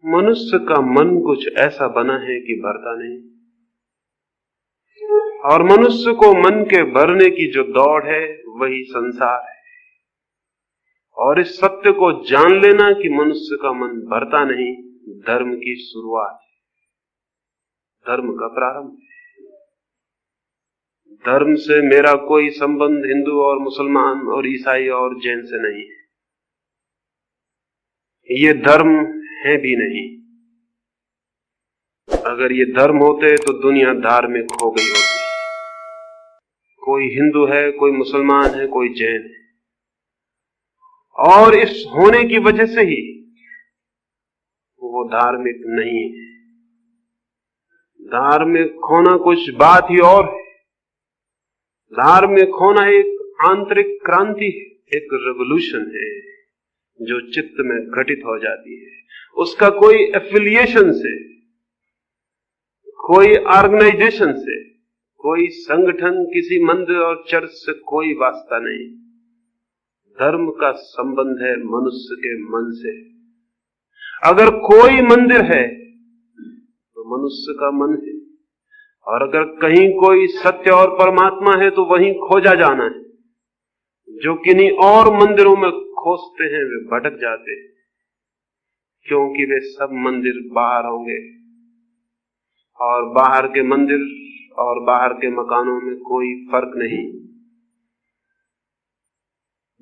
मनुष्य का मन कुछ ऐसा बना है कि भरता नहीं, और मनुष्य को मन के भरने की जो दौड़ है वही संसार है। और इस सत्य को जान लेना कि मनुष्य का मन भरता नहीं, धर्म की शुरुआत है, धर्म का प्रारंभ है। धर्म से मेरा कोई संबंध हिंदू और मुसलमान और ईसाई और जैन से नहीं है, ये धर्म है भी नहीं। अगर ये धर्म होते तो दुनिया धार्मिक हो गई होती। कोई हिंदू है, कोई मुसलमान है, कोई जैन है, और इस होने की वजह से ही वो धार्मिक नहीं है। धार्मिक होना कुछ बात ही और है। धार्मिक होना एक आंतरिक क्रांति है, एक रेवोल्यूशन है जो चित्त में घटित हो जाती है। उसका कोई एफिलिएशन से, कोई ऑर्गेनाइजेशन से, कोई संगठन, किसी मंदिर और चर्च से कोई वास्ता नहीं। धर्म का संबंध है मनुष्य के मन से। अगर कोई मंदिर है तो मनुष्य का मन है, और अगर कहीं कोई सत्य और परमात्मा है तो वहीं खोजा जाना है। जो किन्हीं और मंदिरों में खोजते हैं वे भटक जाते हैं, क्योंकि वे सब मंदिर बाहर होंगे, और बाहर के मंदिर और बाहर के मकानों में कोई फर्क नहीं।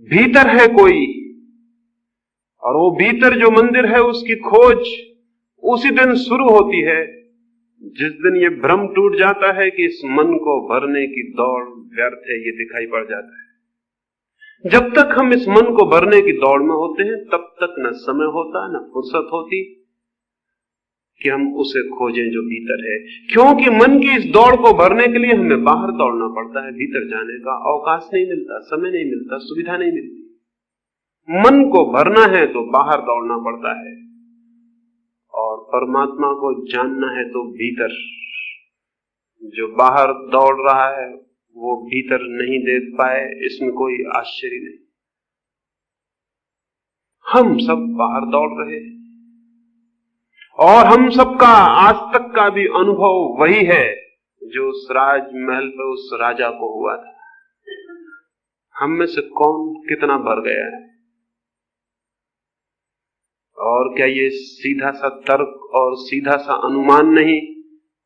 भीतर है कोई, और वो भीतर जो मंदिर है उसकी खोज उसी दिन शुरू होती है जिस दिन ये भ्रम टूट जाता है कि इस मन को भरने की दौड़ व्यर्थ है, ये दिखाई पड़ जाता है। जब तक हम इस मन को भरने की दौड़ में होते हैं तब तक न समय होता, न फुर्सत होती कि हम उसे खोजें जो भीतर है। क्योंकि मन की इस दौड़ को भरने के लिए हमें बाहर दौड़ना पड़ता है, भीतर जाने का अवकाश नहीं मिलता, समय नहीं मिलता, सुविधा नहीं मिलती। मन को भरना है तो बाहर दौड़ना पड़ता है, और परमात्मा को जानना है तो भीतर। जो बाहर दौड़ रहा है वो भीतर नहीं देख पाए, इसमें कोई आश्चर्य नहीं। हम सब बाहर दौड़ रहे हैं, और हम सबका आज तक का भी अनुभव वही है जो उस राजमहल पे उस राजा को हुआ था। हम में से कौन कितना भर गया है? और क्या ये सीधा सा तर्क और सीधा सा अनुमान नहीं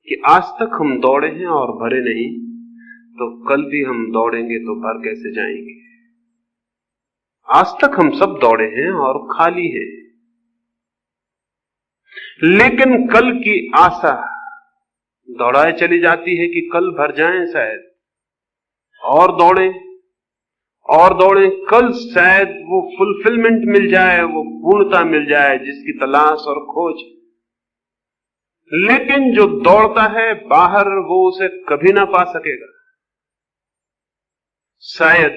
कि आज तक हम दौड़े हैं और भरे नहीं, तो कल भी हम दौड़ेंगे तो भर कैसे जाएंगे? आज तक हम सब दौड़े हैं और खाली हैं, लेकिन कल की आशा दौड़ाए चली जाती है कि कल भर जाएं शायद, और दौड़ें और दौड़ें, कल शायद वो फुलफिलमेंट मिल जाए, वो पूर्णता मिल जाए जिसकी तलाश और खोज। लेकिन जो दौड़ता है बाहर वो उसे कभी ना पा सकेगा। शायद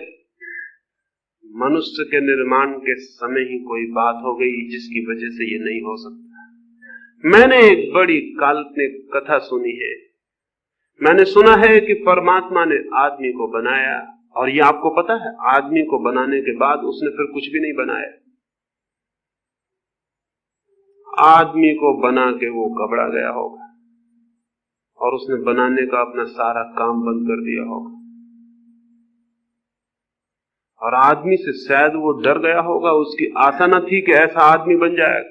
मनुष्य के निर्माण के समय ही कोई बात हो गई जिसकी वजह से ये नहीं हो सकता। मैंने एक बड़ी काल्पनिक कथा सुनी है। मैंने सुना है कि परमात्मा ने आदमी को बनाया, और ये आपको पता है आदमी को बनाने के बाद उसने फिर कुछ भी नहीं बनाया। आदमी को बना के वो घबरा गया होगा और उसने बनाने का अपना सारा काम बंद कर दिया होगा, और आदमी से शायद वो डर गया होगा। उसकी आशा न थी कि ऐसा आदमी बन जाएगा,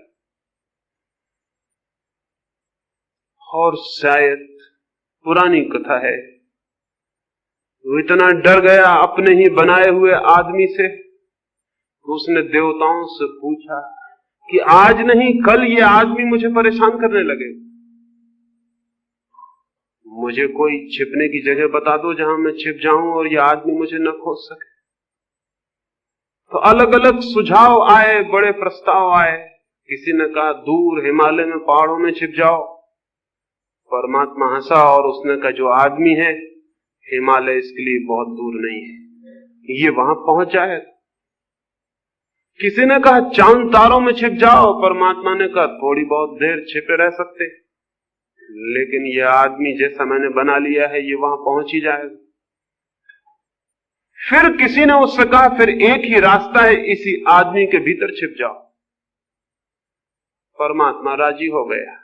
और शायद पुरानी कथा है, वो इतना डर गया अपने ही बनाए हुए आदमी से, उसने देवताओं से पूछा कि आज नहीं कल ये आदमी मुझे परेशान करने लगे, मुझे कोई छिपने की जगह बता दो जहां मैं छिप जाऊं और ये आदमी मुझे न खोज सके। तो अलग अलग सुझाव आए, बड़े प्रस्ताव आए। किसी ने कहा दूर हिमालय में पहाड़ों में छिप जाओ। परमात्मा हंसा और उसने कहा जो आदमी है हिमालय इसके लिए बहुत दूर नहीं है, ये वहां पहुंच जाएगा। किसी ने कहा चांद तारों में छिप जाओ। परमात्मा ने कहा थोड़ी बहुत देर छिपे रह सकते, लेकिन यह आदमी जैसा मैंने बना लिया है ये वहां पहुंच ही जाएगा। फिर किसी ने उससे कहा फिर एक ही रास्ता है, इसी आदमी के भीतर छिप जाओ। परमात्मा राजी हो गया।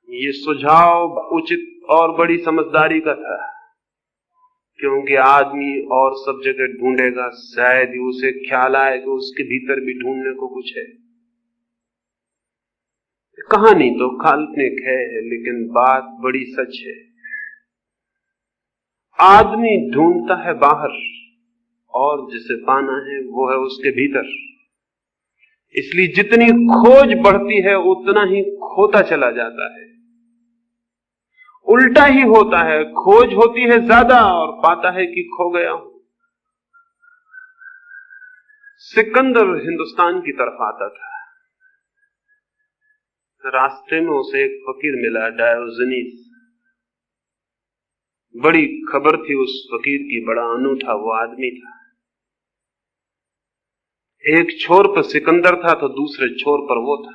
ये सुझाव उचित और बड़ी समझदारी का था, क्योंकि आदमी और सब जगह ढूंढेगा, शायद ही उसे ख्याल आए कि उसके भीतर भी ढूंढने को कुछ है। कहानी तो काल्पनिक है, लेकिन बात बड़ी सच है। आदमी ढूंढता है बाहर, और जिसे पाना है वो है उसके भीतर। इसलिए जितनी खोज बढ़ती है उतना ही खोता चला जाता है। उल्टा ही होता है, खोज होती है ज्यादा और पाता है कि खो गया हूं। सिकंदर हिंदुस्तान की तरफ आता था। रास्ते में उसे एक फकीर मिला, डायोजनीस। बड़ी खबर थी उस फकीर की, बड़ा अनूठा वो आदमी था। एक छोर पर सिकंदर था तो दूसरे छोर पर वो था।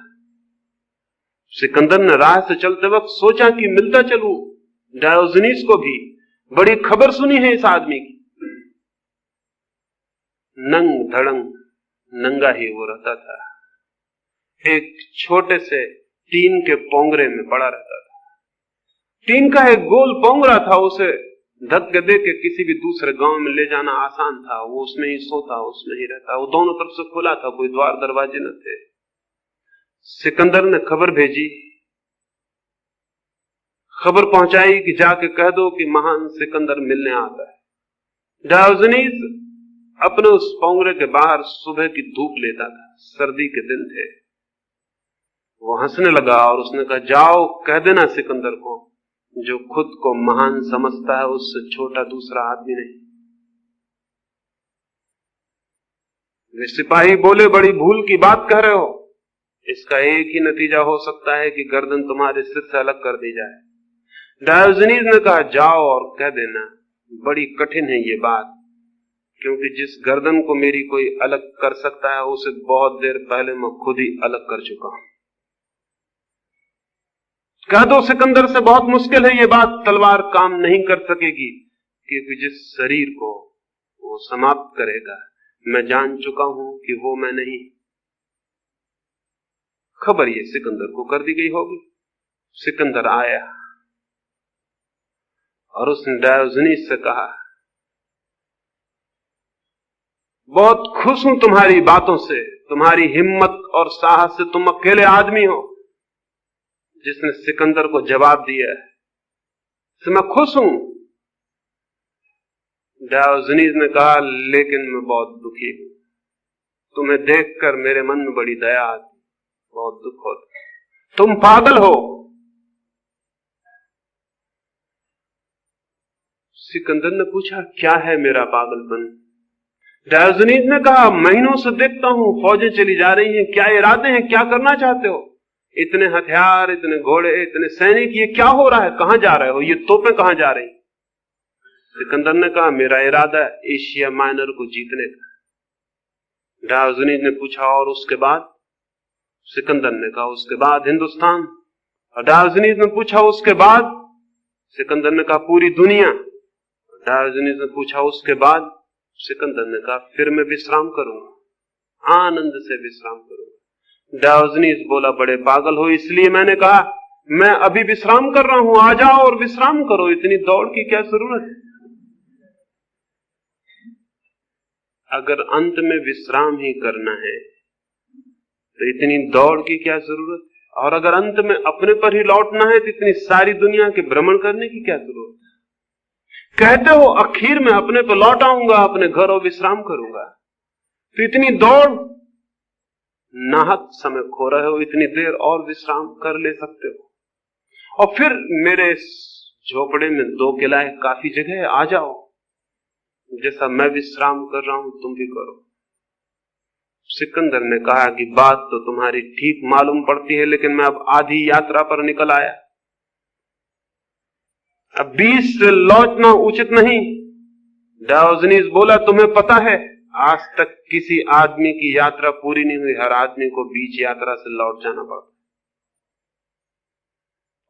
सिकंदर ने राह से चलते वक्त सोचा कि मिलता चलूं डायोजनीस को भी, बड़ी खबर सुनी है इस आदमी की। नंग धड़ंग नंगा ही वो रहता था, एक छोटे से टीन के पोंगरे में पड़ा रहता था। टीन का एक गोल पोंगरा था, उसे धक्के दे के किसी भी दूसरे गांव में ले जाना आसान था। वो उसमें ही सोता, उसमें ही रहता। वो दोनों तरफ से खुला था, कोई द्वार दरवाजे न थे। सिकंदर ने खबर भेजी, खबर पहुंचाई कि जाके कह दो कि महान सिकंदर मिलने आता है। डायोजनीस अपने उस पोंगरे के बाहर सुबह की धूप लेता था, सर्दी के दिन थे। वो हंसने लगा और उसने कहा, जाओ कह देना सिकंदर को, जो खुद को महान समझता है उससे छोटा दूसरा आदमी नहीं। वे सिपाही बोले, बड़ी भूल की बात कह रहे हो। इसका एक ही नतीजा हो सकता है कि गर्दन तुम्हारे सिर से अलग कर दी जाए। डायोजनीस ने कहा, जाओ और कह देना। बड़ी कठिन है ये बात, क्योंकि जिस गर्दन को मेरी कोई अलग कर सकता है उसे बहुत देर पहले मैं खुद ही अलग कर चुका हूं। कह दो सिकंदर से, बहुत मुश्किल है ये बात, तलवार काम नहीं कर सकेगी, क्योंकि जिस शरीर को वो समाप्त करेगा मैं जान चुका हूं कि वो मैं नहीं। खबर ये सिकंदर को कर दी गई होगी। सिकंदर आया और उसने डायोजनीस से कहा, बहुत खुश हूं तुम्हारी बातों से, तुम्हारी हिम्मत और साहस से। तुम अकेले आदमी हो जिसने सिकंदर को जवाब दिया है, तो मैं खुश हूं। डायोजनीस ने कहा, लेकिन मैं बहुत दुखी हूं। तुम्हें देखकर मेरे मन में बड़ी दया आती, बहुत दुख होता। तुम पागल हो। सिकंदर ने पूछा, क्या है मेरा पागलपन? डायोजनीस ने कहा, महीनों से देखता हूं फौजें चली जा रही हैं, क्या इरादे हैं, क्या करना चाहते हो? इतने हथियार, इतने घोड़े, इतने सैनिक, ये क्या हो रहा है? कहां जा रहे हो? ये तोपें कहां जा रही? सिकंदर ने कहा, मेरा इरादा एशिया माइनर को जीतने का। डायोजनीस ने पूछा, और उसके बाद? सिकंदर ने कहा, उसके बाद हिंदुस्तान। और डायोजनीस ने पूछा, उसके बाद? सिकंदर ने कहा, पूरी दुनिया। डायोजनीस ने पूछा, उसके बाद? सिकंदर ने कहा, फिर मैं विश्राम करूंगा, आनंद से विश्राम करूंगा। डायोजनीस बोला, बड़े पागल हो, इसलिए मैंने कहा मैं अभी विश्राम कर रहा हूं, आ जाओ और विश्राम करो, इतनी दौड़ की क्या जरूरत है? अगर अंत में विश्राम ही करना है तो इतनी दौड़ की क्या जरूरत है? और अगर अंत में अपने पर ही लौटना है तो इतनी सारी दुनिया के भ्रमण करने की क्या जरूरत है? कहते हो आखिर में अपने पर लौट आऊंगा, अपने घर और विश्राम करूंगा, तो इतनी दौड़, नाहक समय खो रहे हो, इतनी देर और विश्राम कर ले सकते हो। और फिर मेरे झोपड़े में 2 किला काफी जगह है, आ जाओ, जैसा मैं विश्राम कर रहा हूं तुम भी करो। सिकंदर ने कहा कि बात तो तुम्हारी ठीक मालूम पड़ती है, लेकिन मैं अब आधी यात्रा पर निकल आया, अब 20 से लौटना उचित नहीं। डायोजनीस बोला, तुम्हें पता है आज तक किसी आदमी की यात्रा पूरी नहीं हुई, हर आदमी को बीच यात्रा से लौट जाना पड़ता,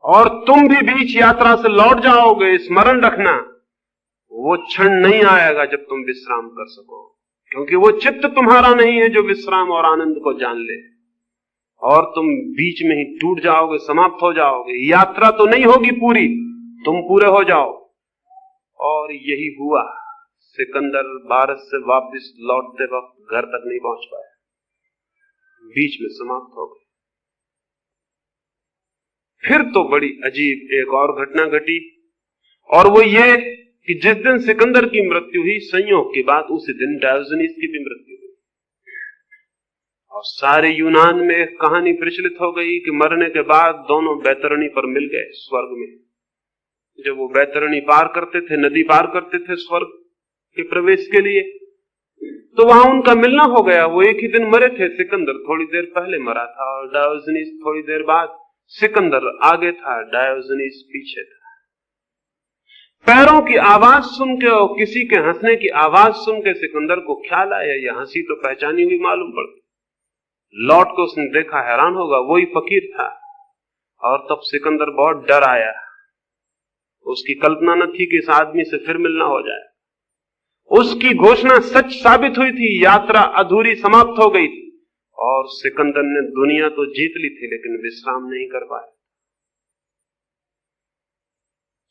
और तुम भी बीच यात्रा से लौट जाओगे। स्मरण रखना, वो क्षण नहीं आएगा जब तुम विश्राम कर सको, क्योंकि वो चित्त तुम्हारा नहीं है जो विश्राम और आनंद को जान ले, और तुम बीच में ही टूट जाओगे, समाप्त हो जाओगे। यात्रा तो नहीं होगी पूरी, तुम पूरे हो जाओ। और यही हुआ। सिकंदर भारत से वापस लौटते वक्त घर तक नहीं पहुंच पाया, बीच में समाप्त हो गए। फिर तो बड़ी अजीब एक और घटना घटी, और वो ये कि जिस दिन सिकंदर की मृत्यु हुई, संयोग की बात उसी दिन डायोजनीस की भी मृत्यु हुई। और सारे यूनान में एक कहानी प्रचलित हो गई कि मरने के बाद दोनों बैतरणी पर मिल गए स्वर्ग में। जब वो बैतरणी पार करते थे, नदी पार करते थे स्वर्ग के प्रवेश के लिए, तो वहां उनका मिलना हो गया। वो एक ही दिन मरे थे, सिकंदर थोड़ी देर पहले मरा था और डायोजनीस थोड़ी देर बाद। सिकंदर आगे था, डायोजनीस पीछे था। पैरों की आवाज सुन के और किसी के हंसने की आवाज सुन के सिकंदर को ख्याल आया, यह हंसी तो पहचानी हुई मालूम पड़ती। लौट को उसने देखा, हैरान होगा, वही फकीर था। और तब सिकंदर बहुत डर आया। उसकी कल्पना न थी कि इस आदमी से फिर मिलना हो जाए। उसकी घोषणा सच साबित हुई थी, यात्रा अधूरी समाप्त हो गई थी, और सिकंदर ने दुनिया तो जीत ली थी लेकिन विश्राम नहीं कर पाया।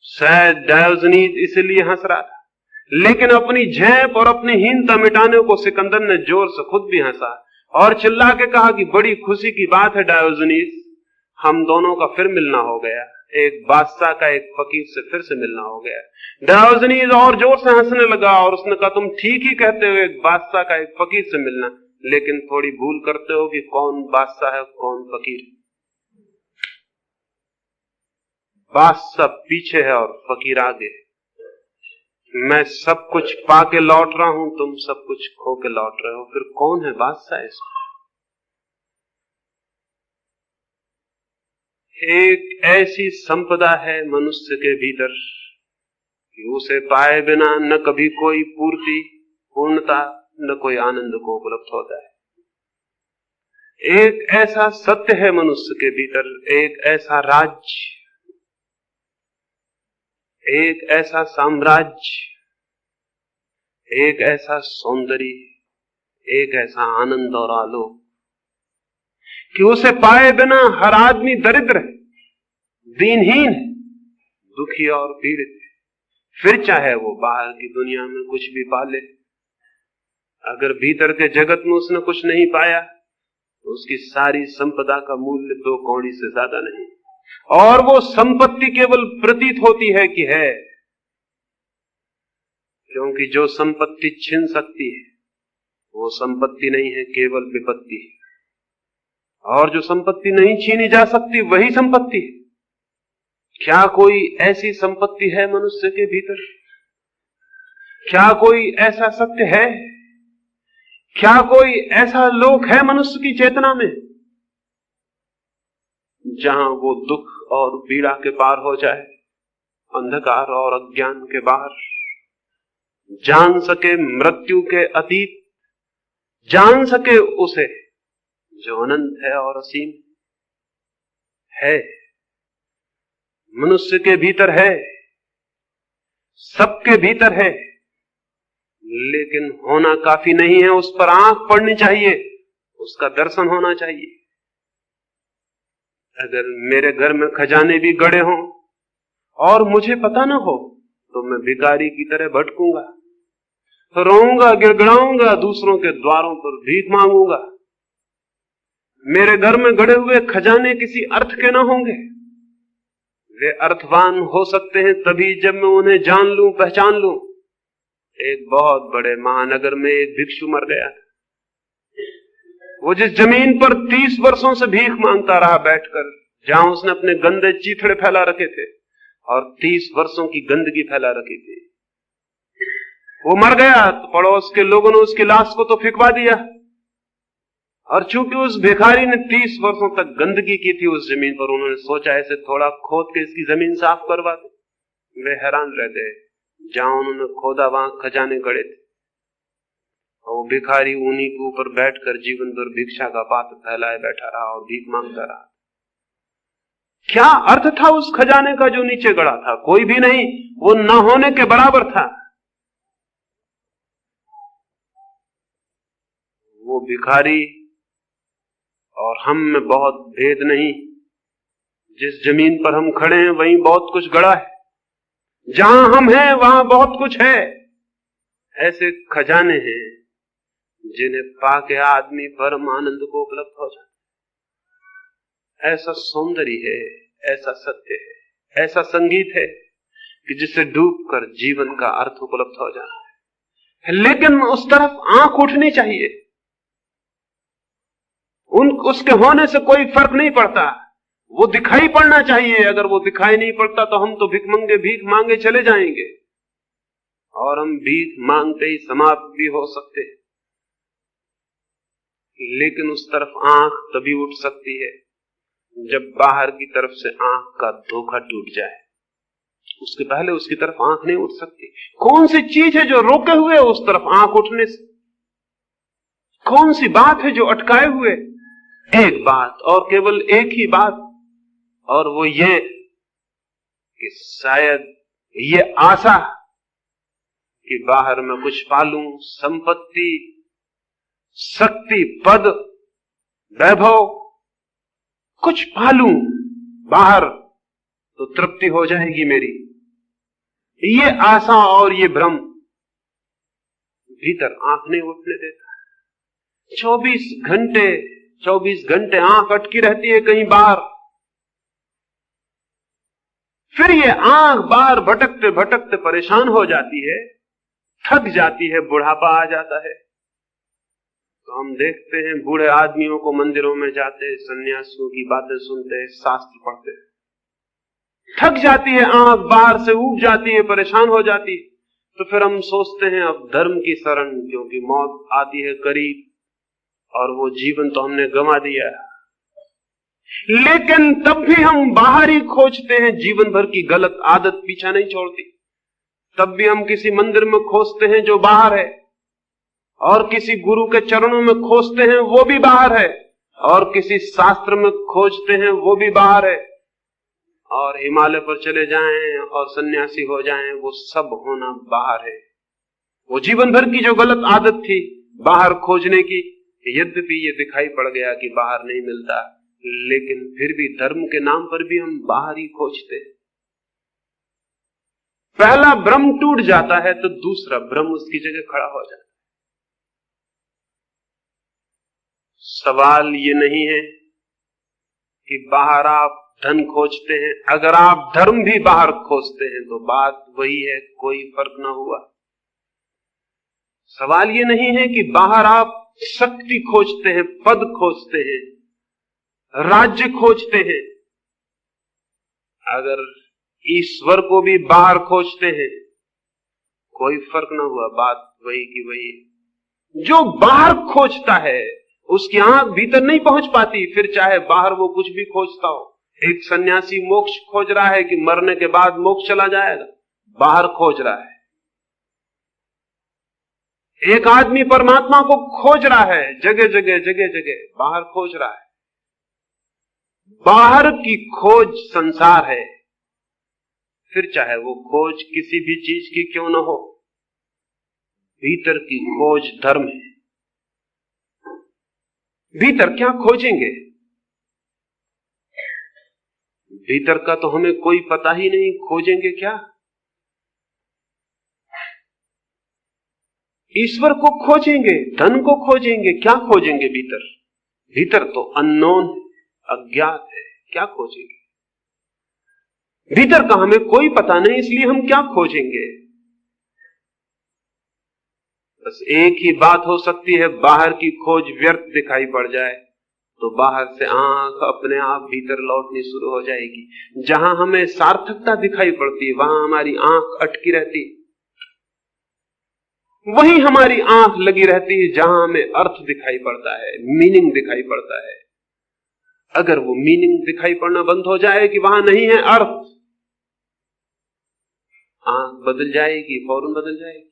शायद डायोजनीस इसलिए हंस रहा था, लेकिन अपनी झेप और अपनी हीनता मिटाने को सिकंदर ने जोर से खुद भी हंसा और चिल्ला के कहा कि बड़ी खुशी की बात है डायोजनीस, हम दोनों का फिर मिलना हो गया। एक बादशाह का एक फकीर से फिर से मिलना हो गया। डायोजनीस और जोर से हंसने लगा और उसने कहा, तुम ठीक ही कहते हो, एक बादशाह का एक फकीर से मिलना, लेकिन थोड़ी भूल करते हो कि कौन बादशाह है कौन फकीर। बादशाह पीछे है और फकीर आगे। मैं सब कुछ पाके लौट रहा हूं, तुम सब कुछ खो के लौट रहे हो, फिर कौन है बादशाह इसमें? एक ऐसी संपदा है मनुष्य के भीतर कि उसे पाए बिना न कभी कोई पूर्ति, पूर्णता, न कोई आनंद को उपलब्ध होता है। एक ऐसा सत्य है मनुष्य के भीतर, एक ऐसा राज्य, एक ऐसा साम्राज्य, एक ऐसा सौंदर्य, एक ऐसा आनंद और आलोक कि उसे पाए बिना हर आदमी दरिद्र है, दीनहीन है, दुखी और पीड़ित है। फिर चाहे वो बाहर की दुनिया में कुछ भी पाले, अगर भीतर के जगत में उसने कुछ नहीं पाया तो उसकी सारी संपदा का मूल्य 2 कौड़ी से ज्यादा नहीं। और वो संपत्ति केवल प्रतीत होती है कि है, क्योंकि जो संपत्ति छीन सकती है वो संपत्ति नहीं है, केवल विपत्ति है। और जो संपत्ति नहीं छीनी जा सकती वही संपत्ति है। क्या कोई ऐसी संपत्ति है मनुष्य के भीतर? क्या कोई ऐसा सत्य है? क्या कोई ऐसा लोक है मनुष्य की चेतना में जहां वो दुख और पीड़ा के पार हो जाए, अंधकार और अज्ञान के बाहर, जान सके मृत्यु के अतीत, जान सके उसे जो अनंत है और असीम है? मनुष्य के भीतर है, सबके भीतर है, लेकिन होना काफी नहीं है, उस पर आंख पड़नी चाहिए, उसका दर्शन होना चाहिए। अगर मेरे घर में खजाने भी गड़े हों और मुझे पता ना हो तो मैं भिखारी की तरह भटकूंगा, रोऊंगा, गिड़गिड़ाऊंगा, दूसरों के द्वारों पर भीख मांगूंगा। मेरे घर में गड़े हुए खजाने किसी अर्थ के ना होंगे, वे अर्थवान हो सकते हैं तभी जब मैं उन्हें जान लूं, पहचान लूं। एक बहुत बड़े महानगर में एक भिक्षु मर गया। वो जिस जमीन पर 30 वर्षों से भीख मांगता रहा बैठकर, जहां उसने अपने गंदे चीथड़े फैला रखे थे और 30 वर्षों की गंदगी फैला रखी थी, वो मर गया तो पड़ोस के लोगों ने उसकी लाश को तो फेंकवा दिया। और चूंकि उस भिखारी ने 30 वर्षों तक गंदगी की थी उस जमीन पर, उन्होंने सोचा ऐसे थोड़ा खोद के इसकी जमीन साफ करवा दे। वे हैरान रह गए, जहां उन्होंने खोदा वहां खजाने गड़े थे, और वो भिखारी उन्हीं के ऊपर बैठकर जीवन भर भिक्षा का पात्र फैलाए बैठा रहा और भीख मांगता रहा। क्या अर्थ था उस खजाने का जो नीचे गड़ा था? कोई भी नहीं, वो न होने के बराबर था। वो भिखारी और हम में बहुत भेद नहीं। जिस जमीन पर हम खड़े हैं वहीं बहुत कुछ गड़ा है, जहां हम हैं वहां बहुत कुछ है। ऐसे खजाने हैं जिन्हें पाके आदमी परम आनंद को उपलब्ध हो जाता है। ऐसा सौंदर्य है, ऐसा सत्य है, ऐसा संगीत है कि जिसे डूबकर जीवन का अर्थ उपलब्ध हो जाता है। लेकिन उस तरफ आंख उठनी चाहिए। उसके होने से कोई फर्क नहीं पड़ता, वो दिखाई पड़ना चाहिए। अगर वो दिखाई नहीं पड़ता तो हम तो भीख मांगे चले जाएंगे और हम भीख मांगते ही समाप्त भी हो सकते हैं। लेकिन उस तरफ आंख तभी उठ सकती है जब बाहर की तरफ से आंख का धोखा टूट जाए। उसके पहले उसकी तरफ आंख नहीं उठ सकती। कौन सी चीज है जो रोके हुए है उस तरफ आंख उठने से? कौन सी बात है जो अटकाए हुए? एक बात, और केवल एक ही बात, और वो ये कि शायद ये आशा कि बाहर में कुछ पालूं, संपत्ति, शक्ति, पद, वैभव, कुछ पालूं बाहर तो तृप्ति हो जाएगी मेरी। ये आशा और ये भ्रम भीतर आंख नहीं उठने देता। 24 घंटे आंख अटकी रहती है कहीं बाहर। फिर ये आंख बाहर भटकते भटकते परेशान हो जाती है, थक जाती है, बुढ़ापा आ जाता है। तो हम देखते हैं बूढ़े आदमियों को मंदिरों में जाते, सन्यासियों की बातें सुनते, शास्त्र पढ़ते, थक जाती है आंख, बाहर से उब जाती है, परेशान हो जाती है। तो फिर हम सोचते हैं अब धर्म की शरण, क्योंकि मौत आती है करीब और वो जीवन तो हमने गंवा दिया। लेकिन तब भी हम बाहर ही खोजते हैं। जीवन भर की गलत आदत पीछा नहीं छोड़ती। तब भी हम किसी मंदिर में खोजते हैं जो बाहर है, और किसी गुरु के चरणों में खोजते हैं वो भी बाहर है, और किसी शास्त्र में खोजते हैं वो भी बाहर है। और हिमालय पर चले जाएं और सन्यासी हो जाएं, वो सब होना बाहर है। वो जीवन भर की जो गलत आदत थी बाहर खोजने की, यद्यपि ये दिखाई पड़ गया कि बाहर नहीं मिलता, लेकिन फिर भी धर्म के नाम पर भी हम बाहर ही खोजते हैं। पहला भ्रम टूट जाता है तो दूसरा भ्रम उसकी जगह खड़ा हो जाता है। सवाल ये नहीं है कि बाहर आप धन खोजते हैं। अगर आप धर्म भी बाहर खोजते हैं तो बात वही है, कोई फर्क ना हुआ। सवाल ये नहीं है कि बाहर आप शक्ति खोजते हैं, पद खोजते हैं, राज्य खोजते हैं। अगर ईश्वर को भी बाहर खोजते हैं कोई फर्क ना हुआ, बात वही की वही है। जो बाहर खोजता है उसकी आंख भीतर नहीं पहुंच पाती, फिर चाहे बाहर वो कुछ भी खोजता हो। एक सन्यासी मोक्ष खोज रहा है कि मरने के बाद मोक्ष चला जाएगा, बाहर खोज रहा है। एक आदमी परमात्मा को खोज रहा है, जगह जगह बाहर खोज रहा है। बाहर की खोज संसार है, फिर चाहे वो खोज किसी भी चीज की क्यों न हो। भीतर की खोज धर्म है। भीतर क्या खोजेंगे? भीतर का तो हमें कोई पता ही नहीं, खोजेंगे क्या? ईश्वर को खोजेंगे, धन को खोजेंगे, क्या खोजेंगे भीतर? भीतर तो अननोन, अज्ञात है, क्या खोजेंगे? भीतर का हमें कोई पता नहीं, इसलिए हम क्या खोजेंगे? बस एक ही बात हो सकती है, बाहर की खोज व्यर्थ दिखाई पड़ जाए तो बाहर से आंख अपने आप भीतर लौटनी शुरू हो जाएगी। जहां हमें सार्थकता दिखाई पड़ती है वहां हमारी आंख अटकी रहती है। वहीं हमारी आंख लगी रहती है जहां हमें अर्थ दिखाई पड़ता है, मीनिंग दिखाई पड़ता है। अगर वो मीनिंग दिखाई पड़ना बंद हो जाए कि वहां नहीं है अर्थ, आंख बदल जाएगी, फौरन बदल जाएगी।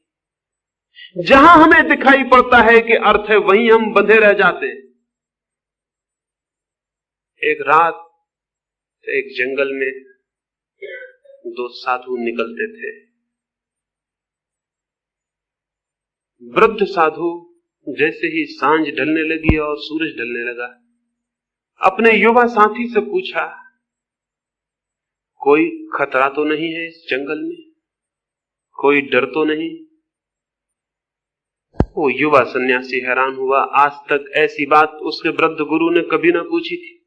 जहां हमें दिखाई पड़ता है कि अर्थ है वहीं हम बंधे रह जाते हैं। एक रात एक जंगल में दो साधु निकलते थे। वृद्ध साधु जैसे ही सांझ ढलने लगी और सूरज ढलने लगा, अपने युवा साथी से पूछा, कोई खतरा तो नहीं है इस जंगल में? कोई डर तो नहीं? वो युवा सन्यासी हैरान हुआ। आज तक ऐसी बात उसके वृद्ध गुरु ने कभी ना पूछी थी।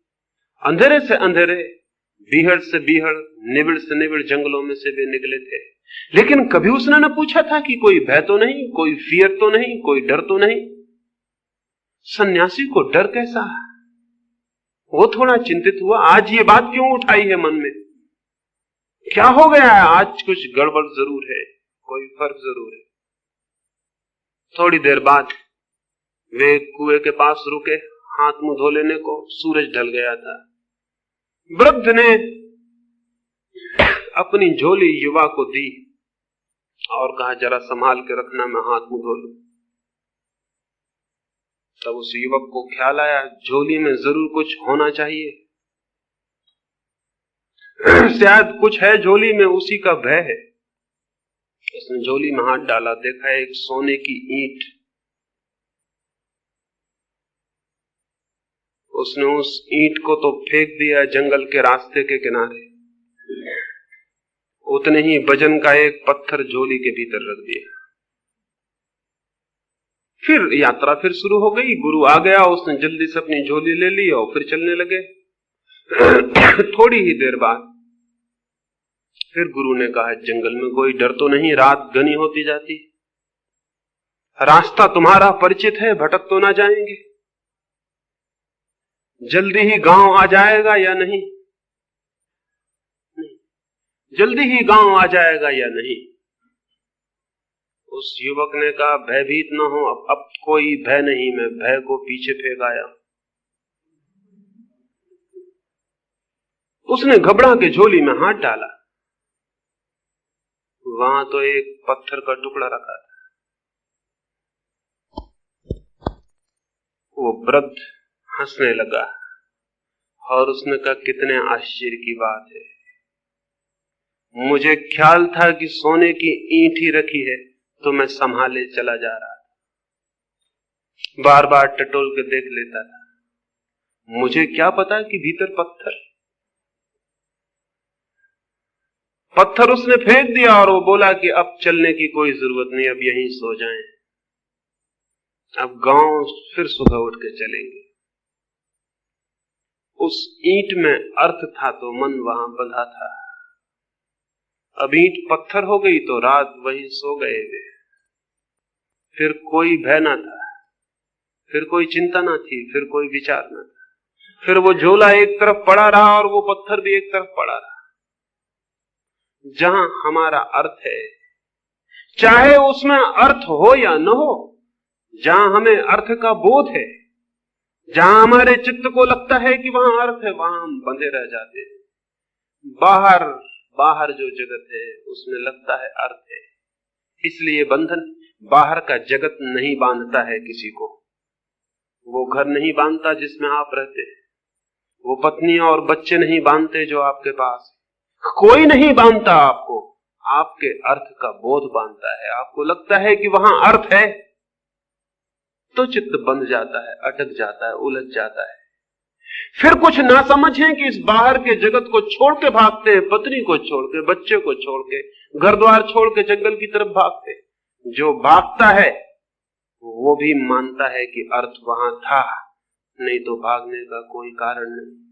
अंधेरे से अंधेरे, बीहड़ से बीहड़, निबिड़ से निबिड़ जंगलों में से वे निकले थे, लेकिन कभी उसने न पूछा था कि कोई भय तो नहीं, कोई फियर तो नहीं, कोई डर तो नहीं। सन्यासी को डर कैसा? वो थोड़ा चिंतित हुआ, आज ये बात क्यों उठाई है मन में? क्या हो गया है? आज कुछ गड़बड़ जरूर है, कोई फर्क जरूर है। थोड़ी देर बाद वे कुएं के पास रुके, हाथ मुंह धो लेने को। सूरज ढल गया था। वृद्ध ने अपनी झोली युवा को दी और कहा, जरा संभाल के रखना, मैं हाथ मुंह धो लूं। तब उस युवक को ख्याल आया, झोली में जरूर कुछ होना चाहिए, शायद कुछ है झोली में, उसी का भय है। उसने झोली में हाथ डाला, देखा एक सोने की ईंट। उसने उस ईंट को तो फेंक दिया जंगल के रास्ते के किनारे, उतने ही वजन का एक पत्थर झोली के भीतर रख दिया। फिर यात्रा फिर शुरू हो गई। गुरु आ गया, उसने जल्दी से अपनी झोली ले ली और फिर चलने लगे। थोड़ी ही देर बाद फिर गुरु ने कहा, जंगल में कोई डर तो नहीं? रात घनी होती जाती, रास्ता तुम्हारा परिचित है, भटक तो ना जाएंगे? जल्दी ही गांव आ जाएगा या नहीं? जल्दी ही गांव आ जाएगा या नहीं? उस युवक ने कहा, भयभीत न हो, अब कोई भय नहीं, मैं भय को पीछे फेंक आया। उसने घबरा के झोली में हाथ डाला, वहां तो एक पत्थर का टुकड़ा रखा था। वो वृद्ध हंसने लगा और उसने कहा, कितने आश्चर्य की बात है, मुझे ख्याल था कि सोने की ईंट ही रखी है, तो मैं संभाले चला जा रहा था, बार बार टटोल के देख लेता था, मुझे क्या पता कि भीतर पत्थर उसने फेंक दिया और वो बोला कि अब चलने की कोई जरूरत नहीं, अब यहीं सो जाएं, अब गांव फिर सुबह उठ के चलेंगे। उस ईंट में अर्थ था तो मन वहां बंधा था। अब ईंट पत्थर हो गई तो रात वहीं सो गए वे। फिर कोई भय ना था, फिर कोई चिंता ना थी, फिर कोई विचार ना था। फिर वो झोला एक तरफ पड़ा रहा और वो पत्थर भी एक तरफ पड़ा रहा। जहां हमारा अर्थ है, चाहे उसमें अर्थ हो या न हो, जहां हमें अर्थ का बोध है, जहां हमारे चित्त को लगता है कि वहां अर्थ है, वहां हम बंधे रह जाते हैं। बाहर जो जगत है उसमें लगता है अर्थ है, इसलिए बंधन। बाहर का जगत नहीं बांधता है किसी को, वो घर नहीं बांधता जिसमें आप रहते हैं, वो पत्नी और बच्चे नहीं बांधते जो आपके पास है, कोई नहीं बांधता आपको, आपके अर्थ का बोध बांधता है। आपको लगता है कि वहां अर्थ है तो चित्त बंध जाता है, अटक जाता है, उलझ जाता है। फिर कुछ ना समझें कि इस बाहर के जगत को छोड़ के भागते हैं, पत्नी को छोड़ के, बच्चे को छोड़ के, घर द्वार छोड़ के जंगल की तरफ भागते हैं। जो भागता है वो भी मानता है कि अर्थ वहां था, नहीं तो भागने का कोई कारण नहीं।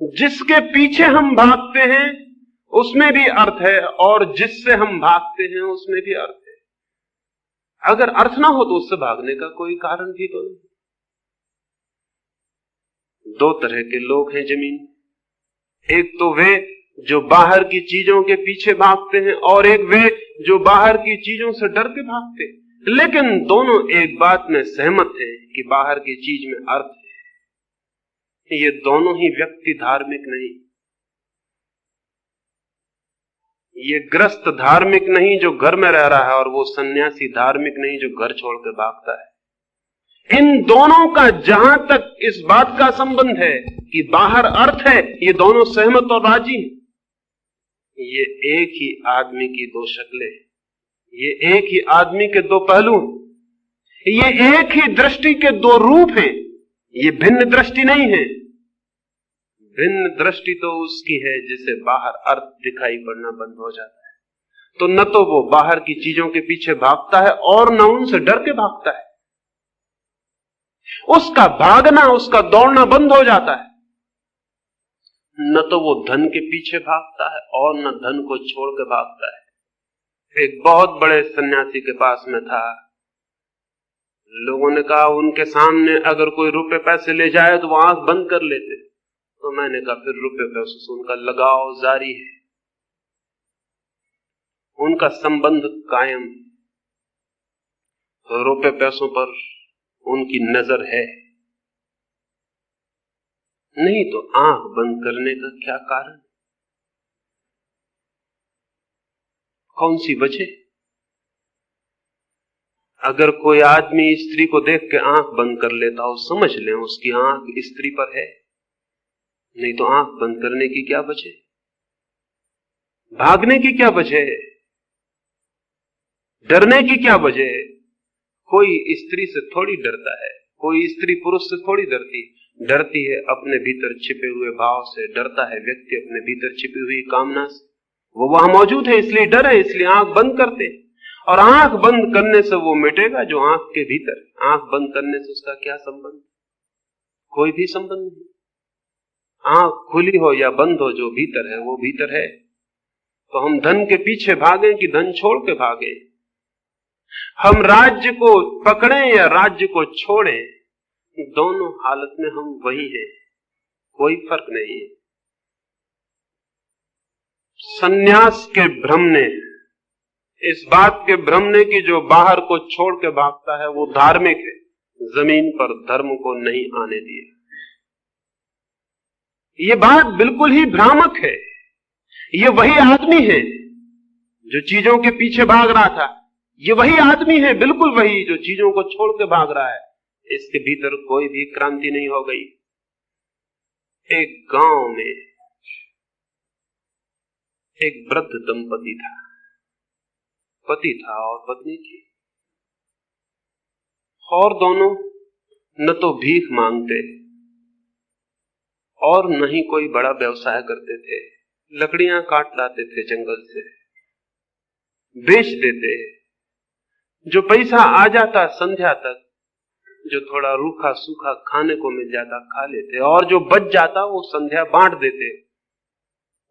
जिसके पीछे हम भागते हैं उसमें भी अर्थ है और जिससे हम भागते हैं उसमें भी अर्थ है। अगर अर्थ ना हो तो उससे भागने का कोई कारण भी तो नहीं। दो तरह के लोग हैं जमीन, एक तो वे जो बाहर की चीजों के पीछे भागते हैं और एक वे जो बाहर की चीजों से डर के भागते हैं। लेकिन दोनों एक बात में सहमत हैं कि बाहर की चीज में अर्थ है। ये दोनों ही व्यक्ति धार्मिक नहीं, ये ग्रस्त धार्मिक नहीं जो घर में रह रहा है, और वो सन्यासी धार्मिक नहीं जो घर छोड़ के भागता है। इन दोनों का जहां तक इस बात का संबंध है कि बाहर अर्थ है, ये दोनों सहमत और राजी हैं। ये एक ही आदमी की दो शक्लें, ये एक ही आदमी के दो पहलू। ये एक ही दृष्टि के दो रूप हैं, ये भिन्न दृष्टि नहीं है। भिन्न दृष्टि तो उसकी है जिसे बाहर अर्थ दिखाई पड़ना बंद हो जाता है, तो न तो वो बाहर की चीजों के पीछे भागता है और न उनसे डर के भागता है। उसका भागना, उसका दौड़ना बंद हो जाता है। न तो वो धन के पीछे भागता है और न धन को छोड़ के भागता है। एक बहुत बड़े सन्यासी के पास में था, लोगों ने कहा उनके सामने अगर कोई रुपए पैसे ले जाए तो वो आंख बंद कर लेते। तो मैंने कहा फिर रुपए पैसों से उनका लगाव जारी है, उनका संबंध कायम, रुपए पैसों पर उनकी नजर है। नहीं तो आंख बंद करने का क्या कारण, कौन सी वजह? अगर कोई आदमी स्त्री को देख के आंख बंद कर लेता हो, समझ लें उसकी आंख स्त्री पर है, नहीं तो आंख बंद करने की क्या वजह, भागने की क्या वजह है, डरने की क्या वजह है? कोई स्त्री से थोड़ी डरता है, कोई स्त्री पुरुष से थोड़ी डरती है अपने भीतर छिपे हुए भाव से, डरता है व्यक्ति अपने भीतर छिपी हुई कामना से। वो वहां मौजूद है इसलिए डर है, इसलिए आंख बंद करते। और आंख बंद करने से वो मिटेगा जो आंख के भीतर। आंख बंद करने से उसका क्या संबंध? कोई भी संबंध नहीं। आंख खुली हो या बंद हो, जो भीतर है वो भीतर है। तो हम धन के पीछे भागें कि धन छोड़ के भागें, हम राज्य को पकड़ें या राज्य को छोड़ें, दोनों हालत में हम वही हैं, कोई फर्क नहीं है। सन्यास के भ्रम ने, इस बात के भ्रम ने कि जो बाहर को छोड़ के भागता है वो धार्मिक है, जमीन पर धर्म को नहीं आने दिए। ये बात बिल्कुल ही भ्रामक है। ये वही आदमी है जो चीजों के पीछे भाग रहा था, ये वही आदमी है, बिल्कुल वही, जो चीजों को छोड़ के भाग रहा है। इसके भीतर कोई भी क्रांति नहीं हो गई। एक गांव में एक वृद्ध दंपति था, पति था और पत्नी थी, और दोनों न तो भीख मांगते और न ही कोई बड़ा व्यवसाय करते थे। लकड़ियां काट लाते थे जंगल से, बेच देते, जो पैसा आ जाता संध्या तक, जो थोड़ा रूखा सूखा खाने को मिल जाता खा लेते, और जो बच जाता वो संध्या बांट देते।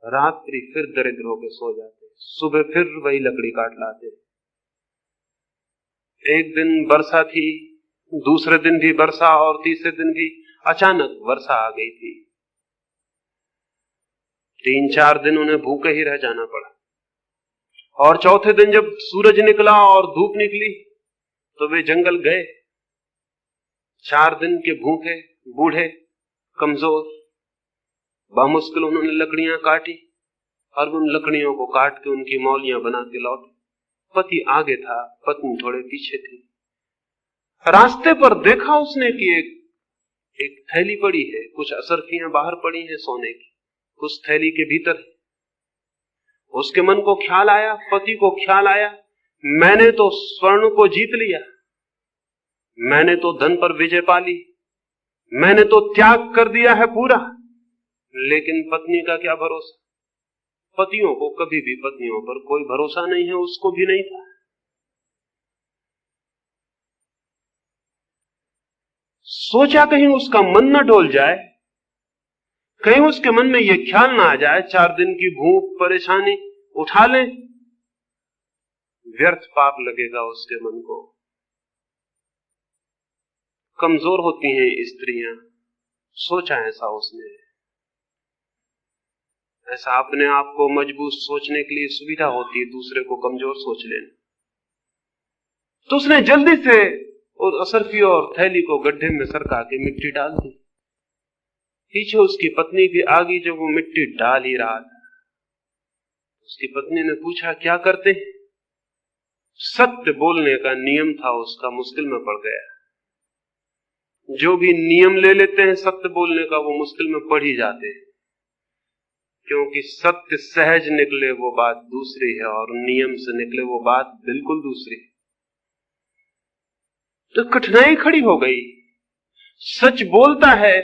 रात्रि फिर दरिद्र होकर सो जाते, सुबह फिर वही लकड़ी काट लाते। एक दिन वर्षा थी, दूसरे दिन भी वर्षा, और तीसरे दिन भी अचानक वर्षा आ गई थी। 3-4 दिन उन्हें भूखे ही रह जाना पड़ा, और चौथे दिन जब सूरज निकला और धूप निकली तो वे जंगल गए। 4 दिन के भूखे, बूढ़े, कमजोर, बामुश्किल उन्होंने लकड़ियां काटी, और उन लकड़ियों को काट के उनकी मौलियां बना के लौटे। पति आगे था, पत्नी थोड़े पीछे थी। रास्ते पर देखा उसने कि एक थैली पड़ी है, कुछ असरफियां बाहर पड़ी हैं सोने की, उस थैली के भीतर। उसके मन को ख्याल आया, पति को ख्याल आया, मैंने तो स्वर्ण को जीत लिया, मैंने तो धन पर विजय पा ली, मैंने तो त्याग कर दिया है पूरा, लेकिन पत्नी का क्या भरोसा? पतियों को कभी भी पत्नियों पर कोई भरोसा नहीं है, उसको भी नहीं था। सोचा कहीं उसका मन न डोल जाए, कहीं उसके मन में यह ख्याल ना आ जाए 4 दिन की भूख परेशानी उठा ले, व्यर्थ पाप लगेगा उसके मन को। कमजोर होती हैं स्त्रियां, सोचा ऐसा उसने। ऐसा अपने आप को मजबूत सोचने के लिए सुविधा होती है, दूसरे को कमजोर सोच लेना। तो उसने जल्दी से उस असरफी और थैली को गड्ढे में सरका के मिट्टी डाल दी। पीछे उसकी पत्नी भी आ गई, जब वो मिट्टी डाल ही रहा था। उसकी पत्नी ने पूछा, क्या करते? सत्य बोलने का नियम था उसका, मुश्किल में पड़ गया। जो भी नियम ले लेते हैं सत्य बोलने का, वो मुश्किल में पड़ ही जाते हैं, क्योंकि सत्य सहज निकले वो बात दूसरी है, और नियम से निकले वो बात बिल्कुल दूसरी है। तो कठिनाई खड़ी हो गई। सच बोलता है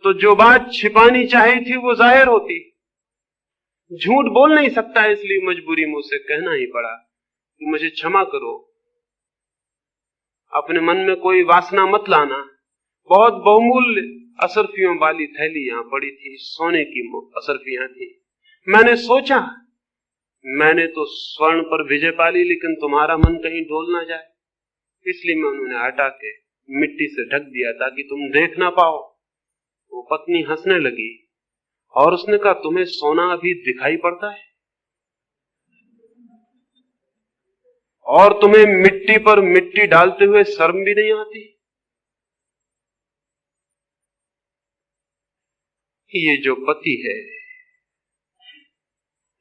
तो जो बात छिपानी चाहिए थी वो जाहिर होती। झूठ बोल नहीं सकता, इसलिए मजबूरी में उसे कहना ही पड़ा कि मुझे क्षमा करो, अपने मन में कोई वासना मत लाना। बहुत बहुमूल्य असरफियों वाली थैली यहां पड़ी थी, सोने की असरफियां थी। मैंने सोचा मैंने तो स्वर्ण पर विजय पा ली, लेकिन तुम्हारा मन कहीं डोल ना जाए, इसलिए मैं उन्होंने हटा के मिट्टी से ढक दिया ताकि तुम देख ना पाओ। वो पत्नी हंसने लगी और उसने कहा, तुम्हें सोना अभी दिखाई पड़ता है और तुम्हें मिट्टी पर मिट्टी डालते हुए शर्म भी नहीं आती? ये जो पति है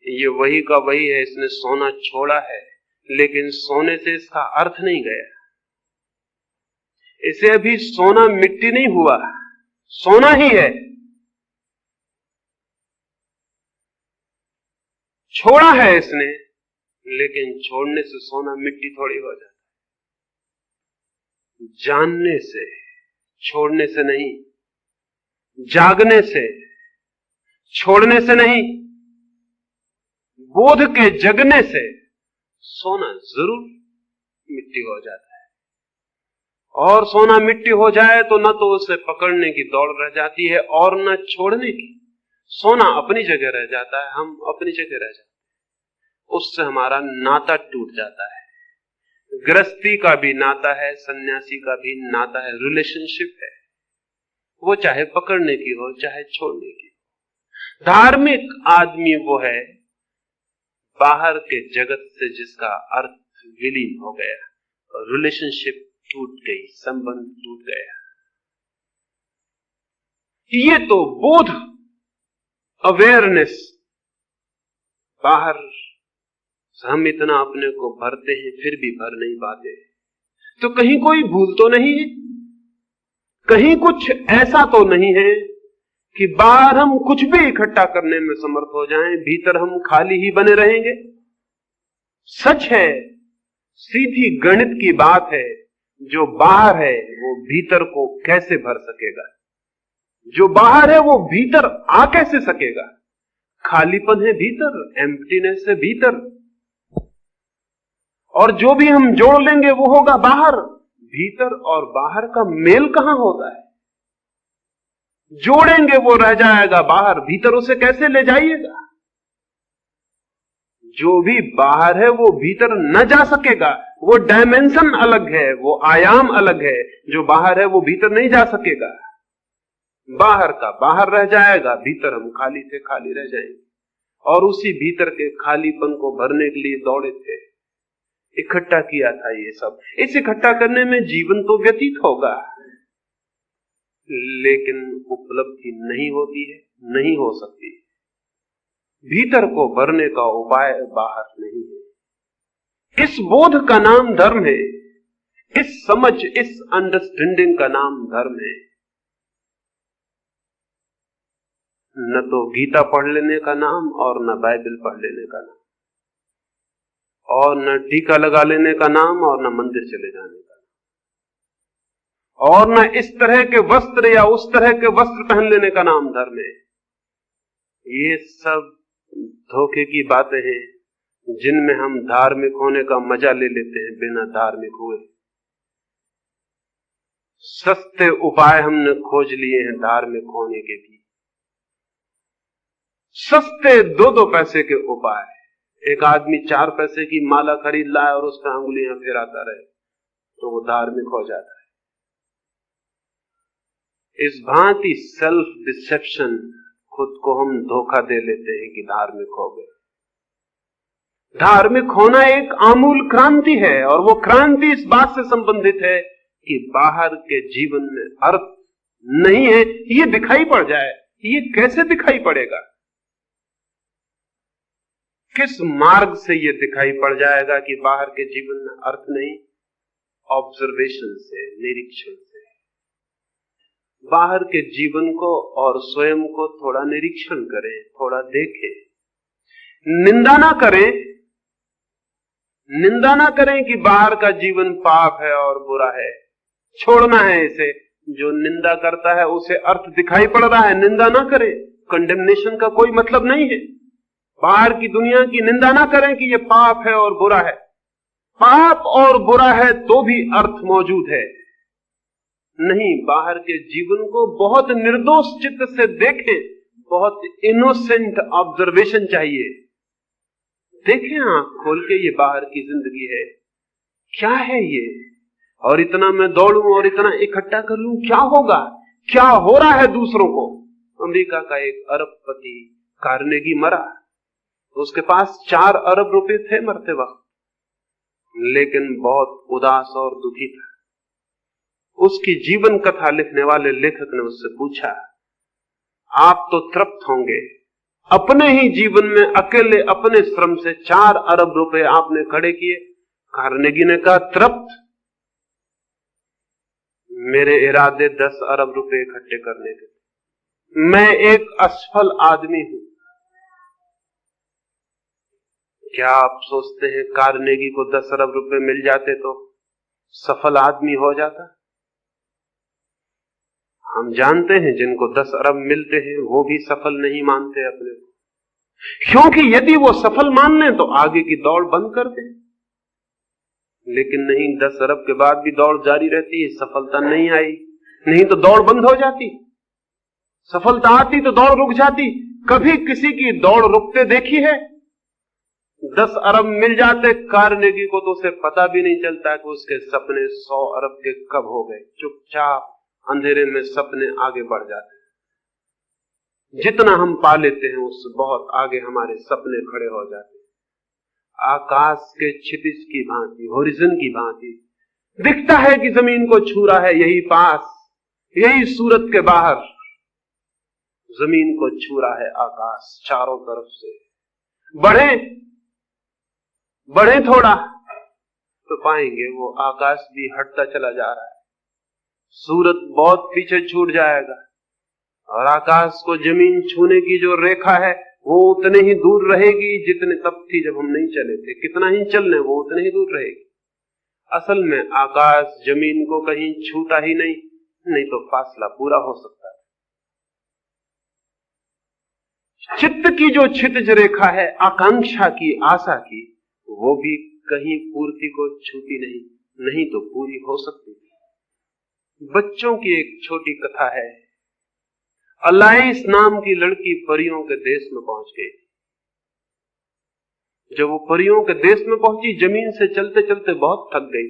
ये वही का वही है, इसने सोना छोड़ा है, लेकिन सोने से इसका अर्थ नहीं गया। इसे अभी सोना मिट्टी नहीं हुआ, सोना ही है। छोड़ा है इसने, लेकिन छोड़ने से सोना मिट्टी थोड़ी हो जाता है। जानने से, छोड़ने से नहीं, जागने से, छोड़ने से नहीं, बोध के जगने से सोना जरूर मिट्टी हो जाता है। और सोना मिट्टी हो जाए तो न तो उसे पकड़ने की दौड़ रह जाती है और न छोड़ने की। सोना अपनी जगह रह जाता है, हम अपनी जगह रह जाते हैं। उससे हमारा नाता टूट जाता है। गृहस्थी का भी नाता है, सन्यासी का भी नाता है, रिलेशनशिप है, वो चाहे पकड़ने की हो चाहे छोड़ने की। धार्मिक आदमी वो है बाहर के जगत से जिसका अर्थ विलीन हो गया, रिलेशनशिप टूट गई, संबंध टूट गया। ये तो बोध, अवेयरनेस। बाहर हम इतना अपने को भरते हैं फिर भी भर नहीं पाते। तो कहीं कोई भूल तो नहीं है, कहीं कुछ ऐसा तो नहीं है कि बाहर हम कुछ भी इकट्ठा करने में समर्थ हो जाएं, भीतर हम खाली ही बने रहेंगे। सच है, सीधी गणित की बात है, जो बाहर है वो भीतर को कैसे भर सकेगा? जो बाहर है वो भीतर आ कैसे सकेगा? खालीपन है भीतर, एम्प्टीनेस है भीतर, और जो भी हम जोड़ लेंगे वो होगा बाहर। भीतर और बाहर का मेल कहां होता है? जोड़ेंगे वो रह जाएगा बाहर, भीतर उसे कैसे ले जाइएगा? जो भी बाहर है वो भीतर न जा सकेगा। वो डायमेंशन अलग है, वो आयाम अलग है। जो बाहर है वो भीतर नहीं जा सकेगा। बाहर का बाहर रह जाएगा, भीतर हम खाली से खाली रह जाएंगे। और उसी भीतर के खालीपन को भरने के लिए दौड़े थे, इकट्ठा किया था ये सब। इस इकट्ठा करने में जीवन तो व्यतीत होगा, लेकिन उपलब्धि नहीं होती है, नहीं हो सकती। भीतर को भरने का उपाय बाहर नहीं है। इस बोध का नाम धर्म है, इस समझ, इस अंडरस्टैंडिंग का नाम धर्म है। न तो गीता पढ़ लेने का नाम और न बाइबल पढ़ लेने का नाम, और न टीका लगा लेने का नाम और न मंदिर चले जाने का नाम, और न इस तरह के वस्त्र या उस तरह के वस्त्र पहन लेने का नाम धर्म है। ये सब धोखे की बातें हैं जिनमें हम धार्मिक होने का मजा ले लेते हैं बिना धार्मिक हुए। सस्ते उपाय हमने खोज लिए हैं धार्मिक होने के भी, सस्ते 2-2 पैसे के उपाय। एक आदमी 4 पैसे की माला खरीद लाए और उस पर अंगुलियां फेराता रहे तो वो धार्मिक हो जाता है। इस भांति सेल्फ डिसेप्शन, खुद को हम धोखा दे लेते हैं कि धार्मिक हो गए। धार्मिक होना एक आमूल क्रांति है, और वो क्रांति इस बात से संबंधित है कि बाहर के जीवन में अर्थ नहीं है, ये दिखाई पड़ जाए। ये कैसे दिखाई पड़ेगा? किस मार्ग से ये दिखाई पड़ जाएगा कि बाहर के जीवन में अर्थ नहीं? ऑब्जर्वेशन से, निरीक्षण से। बाहर के जीवन को और स्वयं को थोड़ा निरीक्षण करें, थोड़ा देखें। निंदा ना करें, निंदा ना करें कि बाहर का जीवन पाप है और बुरा है, छोड़ना है इसे। जो निंदा करता है उसे अर्थ दिखाई पड़ रहा है, निंदा ना करें। कंडेमनेशन का कोई मतलब नहीं है। बाहर की दुनिया की निंदा ना करें कि ये पाप है और बुरा है। पाप और बुरा है तो भी अर्थ मौजूद है। नहीं, बाहर के जीवन को बहुत निर्दोष चित्त से देखें, बहुत इनोसेंट ऑब्जर्वेशन चाहिए। देखें आंख खोल के, ये बाहर की जिंदगी है, क्या है ये, और इतना मैं दौड़ूं और इतना इकट्ठा कर लूं, क्या होगा, क्या हो रहा है दूसरों को। अमेरिका का एक अरबपति कार्नेगी मरा, तो उसके पास 4 अरब रुपए थे मरते वक्त, लेकिन बहुत उदास और दुखी था। उसकी जीवन कथा लिखने वाले लेखक ने उससे पूछा, आप तो तृप्त होंगे, अपने ही जीवन में अकेले अपने श्रम से 4 अरब रुपए आपने खड़े किए। कार्नेगी ने कहा, तृप्त? मेरे इरादे 10 अरब रुपए इकट्ठे करने के। मैं एक असफल आदमी हूं। क्या आप सोचते हैं कार्नेगी को 10 अरब रुपए मिल जाते तो सफल आदमी हो जाता? हम जानते हैं जिनको 10 अरब मिलते हैं वो भी सफल नहीं मानते अपने को, क्योंकि यदि वो सफल मान लें तो आगे की दौड़ बंद कर दें। लेकिन नहीं, 10 अरब के बाद भी दौड़ जारी रहती है। सफलता नहीं आई, नहीं तो दौड़ बंद हो जाती, सफलता आती तो दौड़ रुक जाती। कभी किसी की दौड़ रुकते देखी है? 10 अरब मिल जाते कार्नेगी को तो उसे पता भी नहीं चलता कि उसके सपने 100 अरब के कब हो गए। चुपचाप अंधेरे में सपने आगे बढ़ जाते हैं। जितना हम पा लेते हैं उससे बहुत आगे हमारे सपने खड़े हो जाते हैं। आकाश के क्षितिज की भांति, होरिजन की भांति दिखता है कि जमीन को छू रहा है, यही पास, यही सूरत के बाहर जमीन को छू रहा है आकाश चारों तरफ से। बढ़े बढ़े थोड़ा तो पाएंगे वो आकाश भी हटता चला जा रहा है, सूरत बहुत पीछे छूट जाएगा और आकाश को जमीन छूने की जो रेखा है वो उतने ही दूर रहेगी जितने तब थी जब हम नहीं चले थे। कितना ही चल लें वो उतने ही दूर रहेगी। असल में आकाश जमीन को कहीं छूता ही नहीं, नहीं तो फासला पूरा हो सकता है। चित्त की जो क्षितिज रेखा है आकांक्षा की, आशा की, वो भी कहीं पूर्ति को छूती नहीं, नहीं तो पूरी हो सकती है। बच्चों की एक छोटी कथा है। अलाइस नाम की लड़की परियों के देश में पहुंच गई। जब वो परियों के देश में पहुंची, जमीन से चलते चलते बहुत थक गई।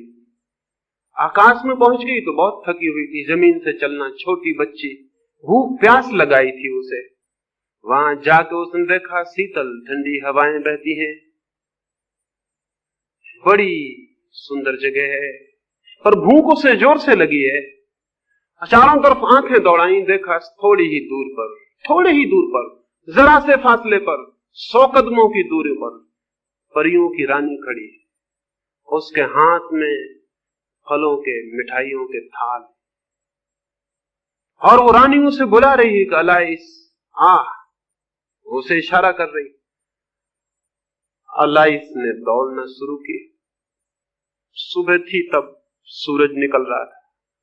आकाश में पहुंच गई तो बहुत थकी हुई थी, जमीन से चलना। छोटी बच्ची, भूख प्यास लगाई थी उसे। वहां जाके उसने देखा शीतल ठंडी हवाएं बहती हैं, बड़ी सुंदर जगह है, पर भूख उसे जोर से लगी है। चारों तरफ आंखें दौड़ाई, देखा थोड़ी ही दूर पर, जरा से फासले पर, 100 कदमों की दूरी पर परियों की रानी खड़ी है। उसके हाथ में फलों के, मिठाइयों के थाल, और वो रानी उसे बुला रही है कि अलाइस आ, उसे इशारा कर रही। अलाइस ने दौड़ना शुरू की। सुबह थी तब सूरज निकल रहा था।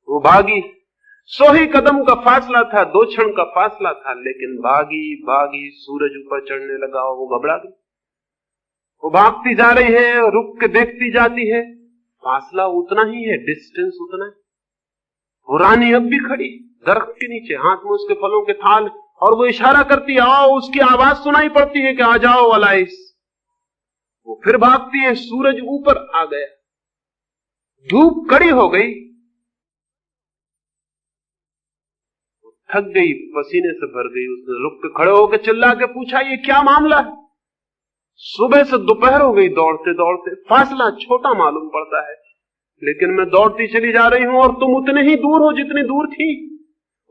वो भागी, 100 ही कदम का फासला था, 2 क्षण का फासला था, लेकिन भागी सूरज ऊपर चढ़ने लगा और वो घबरा गई। वो भागती जा रही है, रुक के देखती जाती है, फासला उतना ही है, डिस्टेंस उतना है। वो रानी अब भी खड़ी दरख्त के नीचे, हाथ में उसके फलों के थाल, और वो इशारा करती है आओ। उसकी आवाज सुनाई पड़ती है कि आ जाओ अलाइस। वो फिर भागती है, सूरज ऊपर आ गया, धूप कड़ी हो गई, थक गई, पसीने से भर गई। उसने रुक के खड़े होकर चिल्ला के पूछा ये क्या मामला है? सुबह से दोपहर हो गई दौड़ते दौड़ते, फासला छोटा मालूम पड़ता है, लेकिन मैं दौड़ती चली जा रही हूं और तुम उतने ही दूर हो जितनी दूर थी।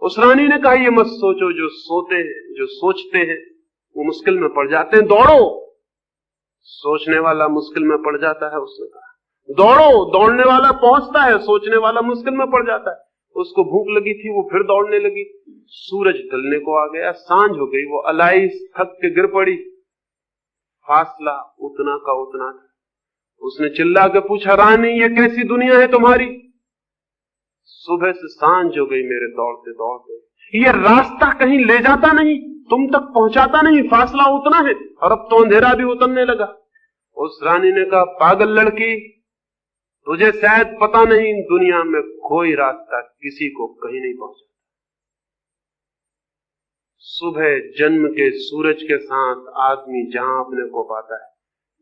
उस रानी ने कहा ये मत सोचो, जो सोते हैं, जो सोचते हैं वो मुश्किल में पड़ जाते हैं, दौड़ो। सोचने वाला मुश्किल में पड़ जाता है, उसने कहा दौड़ो। दौड़ने वाला पहुंचता है, सोचने वाला मुश्किल में पड़ जाता है। उसको भूख लगी थी, वो फिर दौड़ने लगी। सूरज ढलने को आ गया, सांझ हो गई। वो अलाइस थक के गिर पड़ी। फासला उतना का उतना था। उसने चिल्ला के पूछा, रानी ये कैसी दुनिया है तुम्हारी? सुबह से सांझ हो गई मेरे दौड़ते दौड़ते, ये रास्ता कहीं ले जाता नहीं, तुम तक पहुंचाता नहीं, फासला उतना है और अब तो अंधेरा भी उतरने लगा। उस रानी ने कहा, पागल लड़की, तुझे शायद पता नहीं, दुनिया में कोई रास्ता किसी को कहीं नहीं पहुंचा। सुबह जन्म के सूरज के साथ आदमी जहां अपने को पाता है,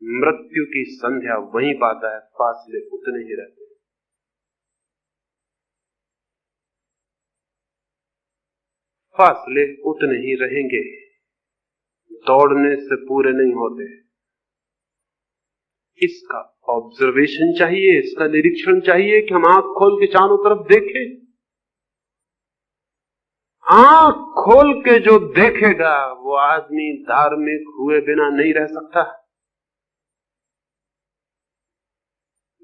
मृत्यु की संध्या वहीं पाता है, फासले उतने ही रहते हैं। फासले उतने ही रहेंगे, दौड़ने से पूरे नहीं होते। इसका ऑब्जर्वेशन चाहिए, इसका निरीक्षण चाहिए कि हम आंख खोल के चारों तरफ देखें। आंख खोल के जो देखेगा वो आदमी धार्मिक हुए बिना नहीं रह सकता।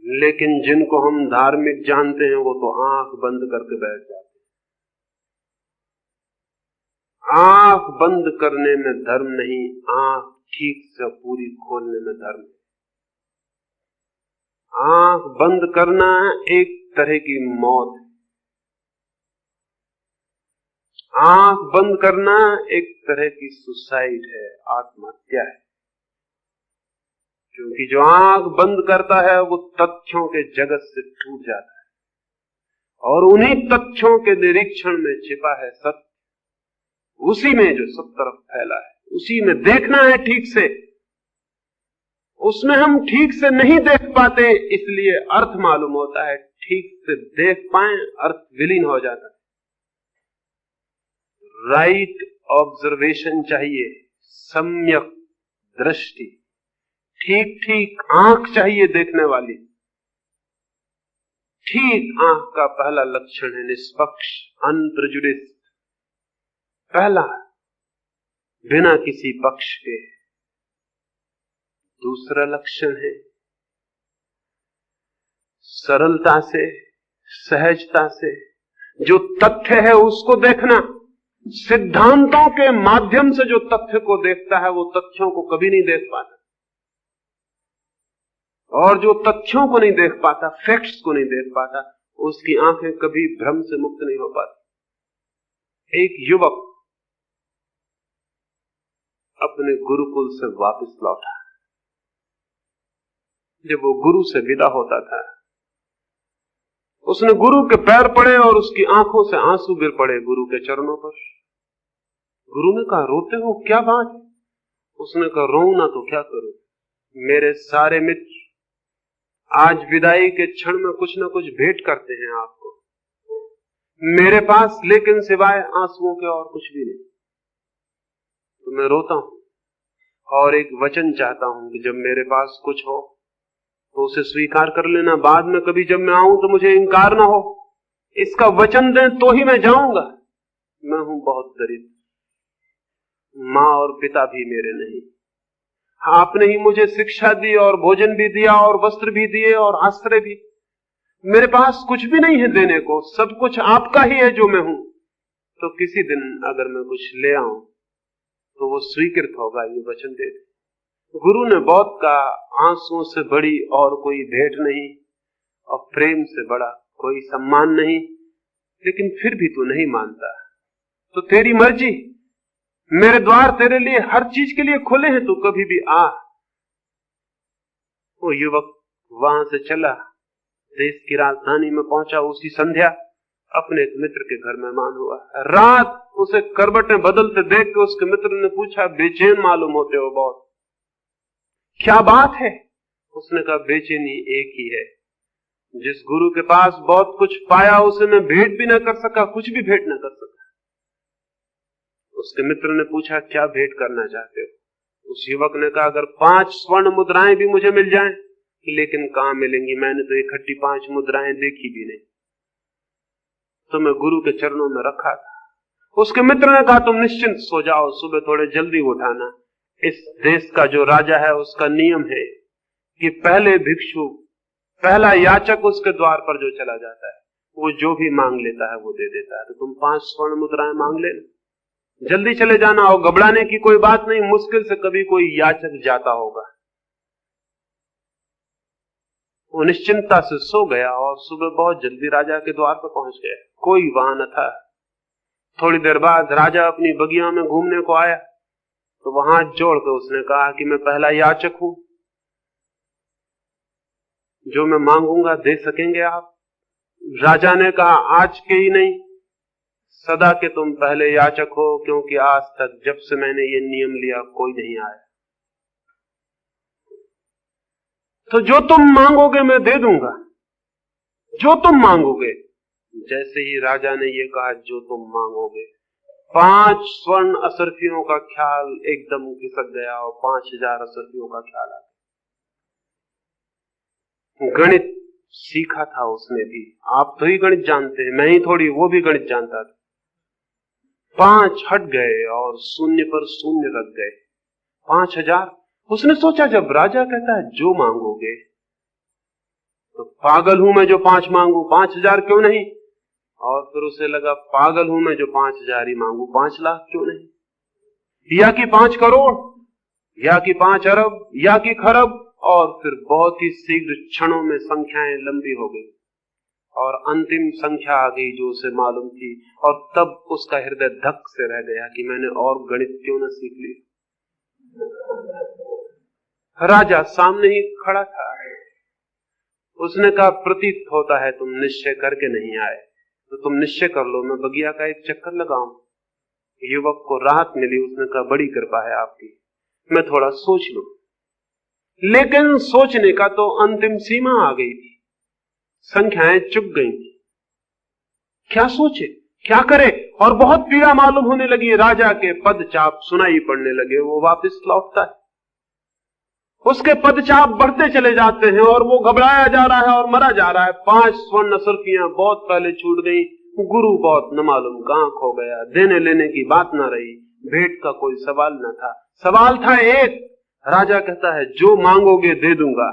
लेकिन जिनको हम धार्मिक जानते हैं वो तो आंख बंद करके बैठ जाते हैं। आंख बंद करने में धर्म नहीं, आंख ठीक से पूरी खोलने में धर्म है। आंख बंद करना एक तरह की मौत है। आंख बंद करना एक तरह की सुसाइड है, आत्महत्या है। क्योंकि जो आंख बंद करता है वो तथ्यों के जगत से टूट जाता है और उन्हीं तथ्यों के निरीक्षण में छिपा है सत्य, उसी में जो सब तरफ फैला है, उसी में देखना है ठीक से। उसमें हम ठीक से नहीं देख पाते, इसलिए अर्थ मालूम होता है। ठीक से देख पाए अर्थ विलीन हो जाता है। राइट ऑब्जर्वेशन चाहिए, सम्यक दृष्टि, ठीक ठीक आंख चाहिए देखने वाली। ठीक आंख का पहला लक्षण है निष्पक्ष, अनप्रेजुडिस्ड। पहला, बिना किसी पक्ष के। दूसरा लक्षण है सरलता से, सहजता से जो तथ्य है उसको देखना। सिद्धांतों के माध्यम से जो तथ्य को देखता है वो तथ्यों को कभी नहीं देख पाता, और जो तथ्यों को नहीं देख पाता, फैक्ट्स को नहीं देख पाता, उसकी आंखें कभी भ्रम से मुक्त नहीं हो पाती। एक युवक अपने गुरुकुल से वापस लौटा। जब वो गुरु से विदा होता था, उसने गुरु के पैर पड़े और उसकी आंखों से आंसू गिर पड़े गुरु के चरणों पर। गुरु ने कहा, रोते हो, क्या बात? उसने कहा, रोऊं ना तो क्या करूं, मेरे सारे मित्र आज विदाई के क्षण में कुछ ना कुछ भेंट करते हैं आपको, मेरे पास लेकिन सिवाय आंसुओं के और कुछ भी नहीं। तो मैं रोता हूं और एक वचन चाहता हूं कि जब मेरे पास कुछ हो तो उसे स्वीकार कर लेना, बाद में कभी जब मैं आऊं तो मुझे इंकार ना हो। इसका वचन दें तो ही मैं जाऊंगा। मैं हूं बहुत दरिद्र, मां और पिता भी मेरे नहीं, आपने ही मुझे शिक्षा दी और भोजन भी दिया और वस्त्र भी दिए और आश्रय भी। मेरे पास कुछ भी नहीं है देने को, सब कुछ आपका ही है जो मैं हूं। तो किसी दिन अगर मैं कुछ ले आऊं तो वो स्वीकृत होगा, ये वचन दे दे। गुरु ने बहुत कहा, आंसुओं से बड़ी और कोई भेंट नहीं और प्रेम से बड़ा कोई सम्मान नहीं, लेकिन फिर भी तू नहीं मानता तो तेरी मर्जी, मेरे द्वार तेरे लिए हर चीज के लिए खुले हैं, तू कभी भी आ। वो युवक वहां से चला, देश की राजधानी में पहुंचा। उसी संध्या अपने एक मित्र के घर मेहमान हुआ। रात उसे करवटें बदलते देख के उसके मित्र ने पूछा, बेचैन मालूम होते हो बहुत, क्या बात है? उसने कहा, बेचैनी एक ही है, जिस गुरु के पास बहुत कुछ पाया उसे मैं भेंट भी न कर सका, कुछ भी भेंट न कर सका। उसके मित्र ने पूछा, क्या भेंट करना चाहते हो? उस युवक ने कहा, अगर 5 स्वर्ण मुद्राएं भी मुझे मिल जाएं, लेकिन कहां मिलेंगी, मैंने तो इकट्ठी 5 मुद्राएं देखी भी नहीं। तो मैं गुरु के चरणों में रखा था। उसके मित्र ने कहा, तुम निश्चिंत सो जाओ, सुबह थोड़े जल्दी उठाना। इस देश का जो राजा है उसका नियम है कि पहले भिक्षु, पहला याचक उसके द्वार पर जो चला जाता है वो जो भी मांग लेता है वो दे देता है। तो तुम 5 स्वर्ण मुद्राएं मांग लेना, जल्दी चले जाना, और घबराने की कोई बात नहीं, मुश्किल से कभी कोई याचक जाता होगा। वो निश्चिंतता से सो गया और सुबह बहुत जल्दी राजा के द्वार पर पहुंच गया। कोई वहां न था। थोड़ी देर बाद राजा अपनी बगिया में घूमने को आया तो वहां हाथ जोड़कर उसने कहा कि मैं पहला याचक हूं, जो मैं मांगूंगा दे सकेंगे आप? राजा ने कहा, आज के ही नहीं, सदा के तुम पहले याचक हो, क्योंकि आज तक जब से मैंने ये नियम लिया कोई नहीं आया। तो जो तुम मांगोगे मैं दे दूंगा, जो तुम मांगोगे। जैसे ही राजा ने ये कहा जो तुम मांगोगे, 5 स्वर्ण असरफियों का ख्याल एकदम खिसक गया और 5000 असरफियों का ख्याल आ गया। गणित सीखा था उसने भी, आप तो ही गणित जानते हैं, मैं ही थोड़ी, वो भी गणित जानता था। 5 हट गए और शून्य पर शून्य रख गए, 5000। उसने सोचा जब राजा कहता है जो मांगोगे, तो पागल हूं मैं जो 5 मांगू, 5000 क्यों नहीं? और फिर उसे लगा पागल हूं मैं जो 5000 ही मांगू, 5 लाख क्यों नहीं, या कि 5 करोड़, या कि 5 अरब, या कि खरब। और फिर बहुत ही शीघ्र क्षणों में संख्याएं लंबी हो गई और अंतिम संख्या आ गई जो उसे मालूम थी। और तब उसका हृदय धक से रह गया कि मैंने और गणित क्यों न सीख ली। राजा सामने ही खड़ा था। उसने कहा, प्रतीत होता है तुम निश्चय करके नहीं आए, तो तुम निश्चय कर लो, मैं बगिया का एक चक्कर लगाऊं। युवक को राहत मिली। उसने कहा, बड़ी कृपा है आपकी, मैं थोड़ा सोच लूं। लेकिन सोचने का तो अंतिम सीमा आ गई थी, संख्याएं चुक गई थी। क्या सोचे, क्या करे? और बहुत पीड़ा मालूम होने लगी। राजा के पदचाप सुनाई पड़ने लगे। वो वापस लौटता है, उसके पदचाप बढ़ते चले जाते हैं और वो घबराया जा रहा है और मरा जा रहा है। 5 स्वर्ण असरफियां बहुत पहले छूट गई। गुरु बहुत न मालूम कहां खो गया। देने लेने की बात ना रही, भेंट का कोई सवाल न था। सवाल था एक, राजा कहता है जो मांगोगे दे दूंगा।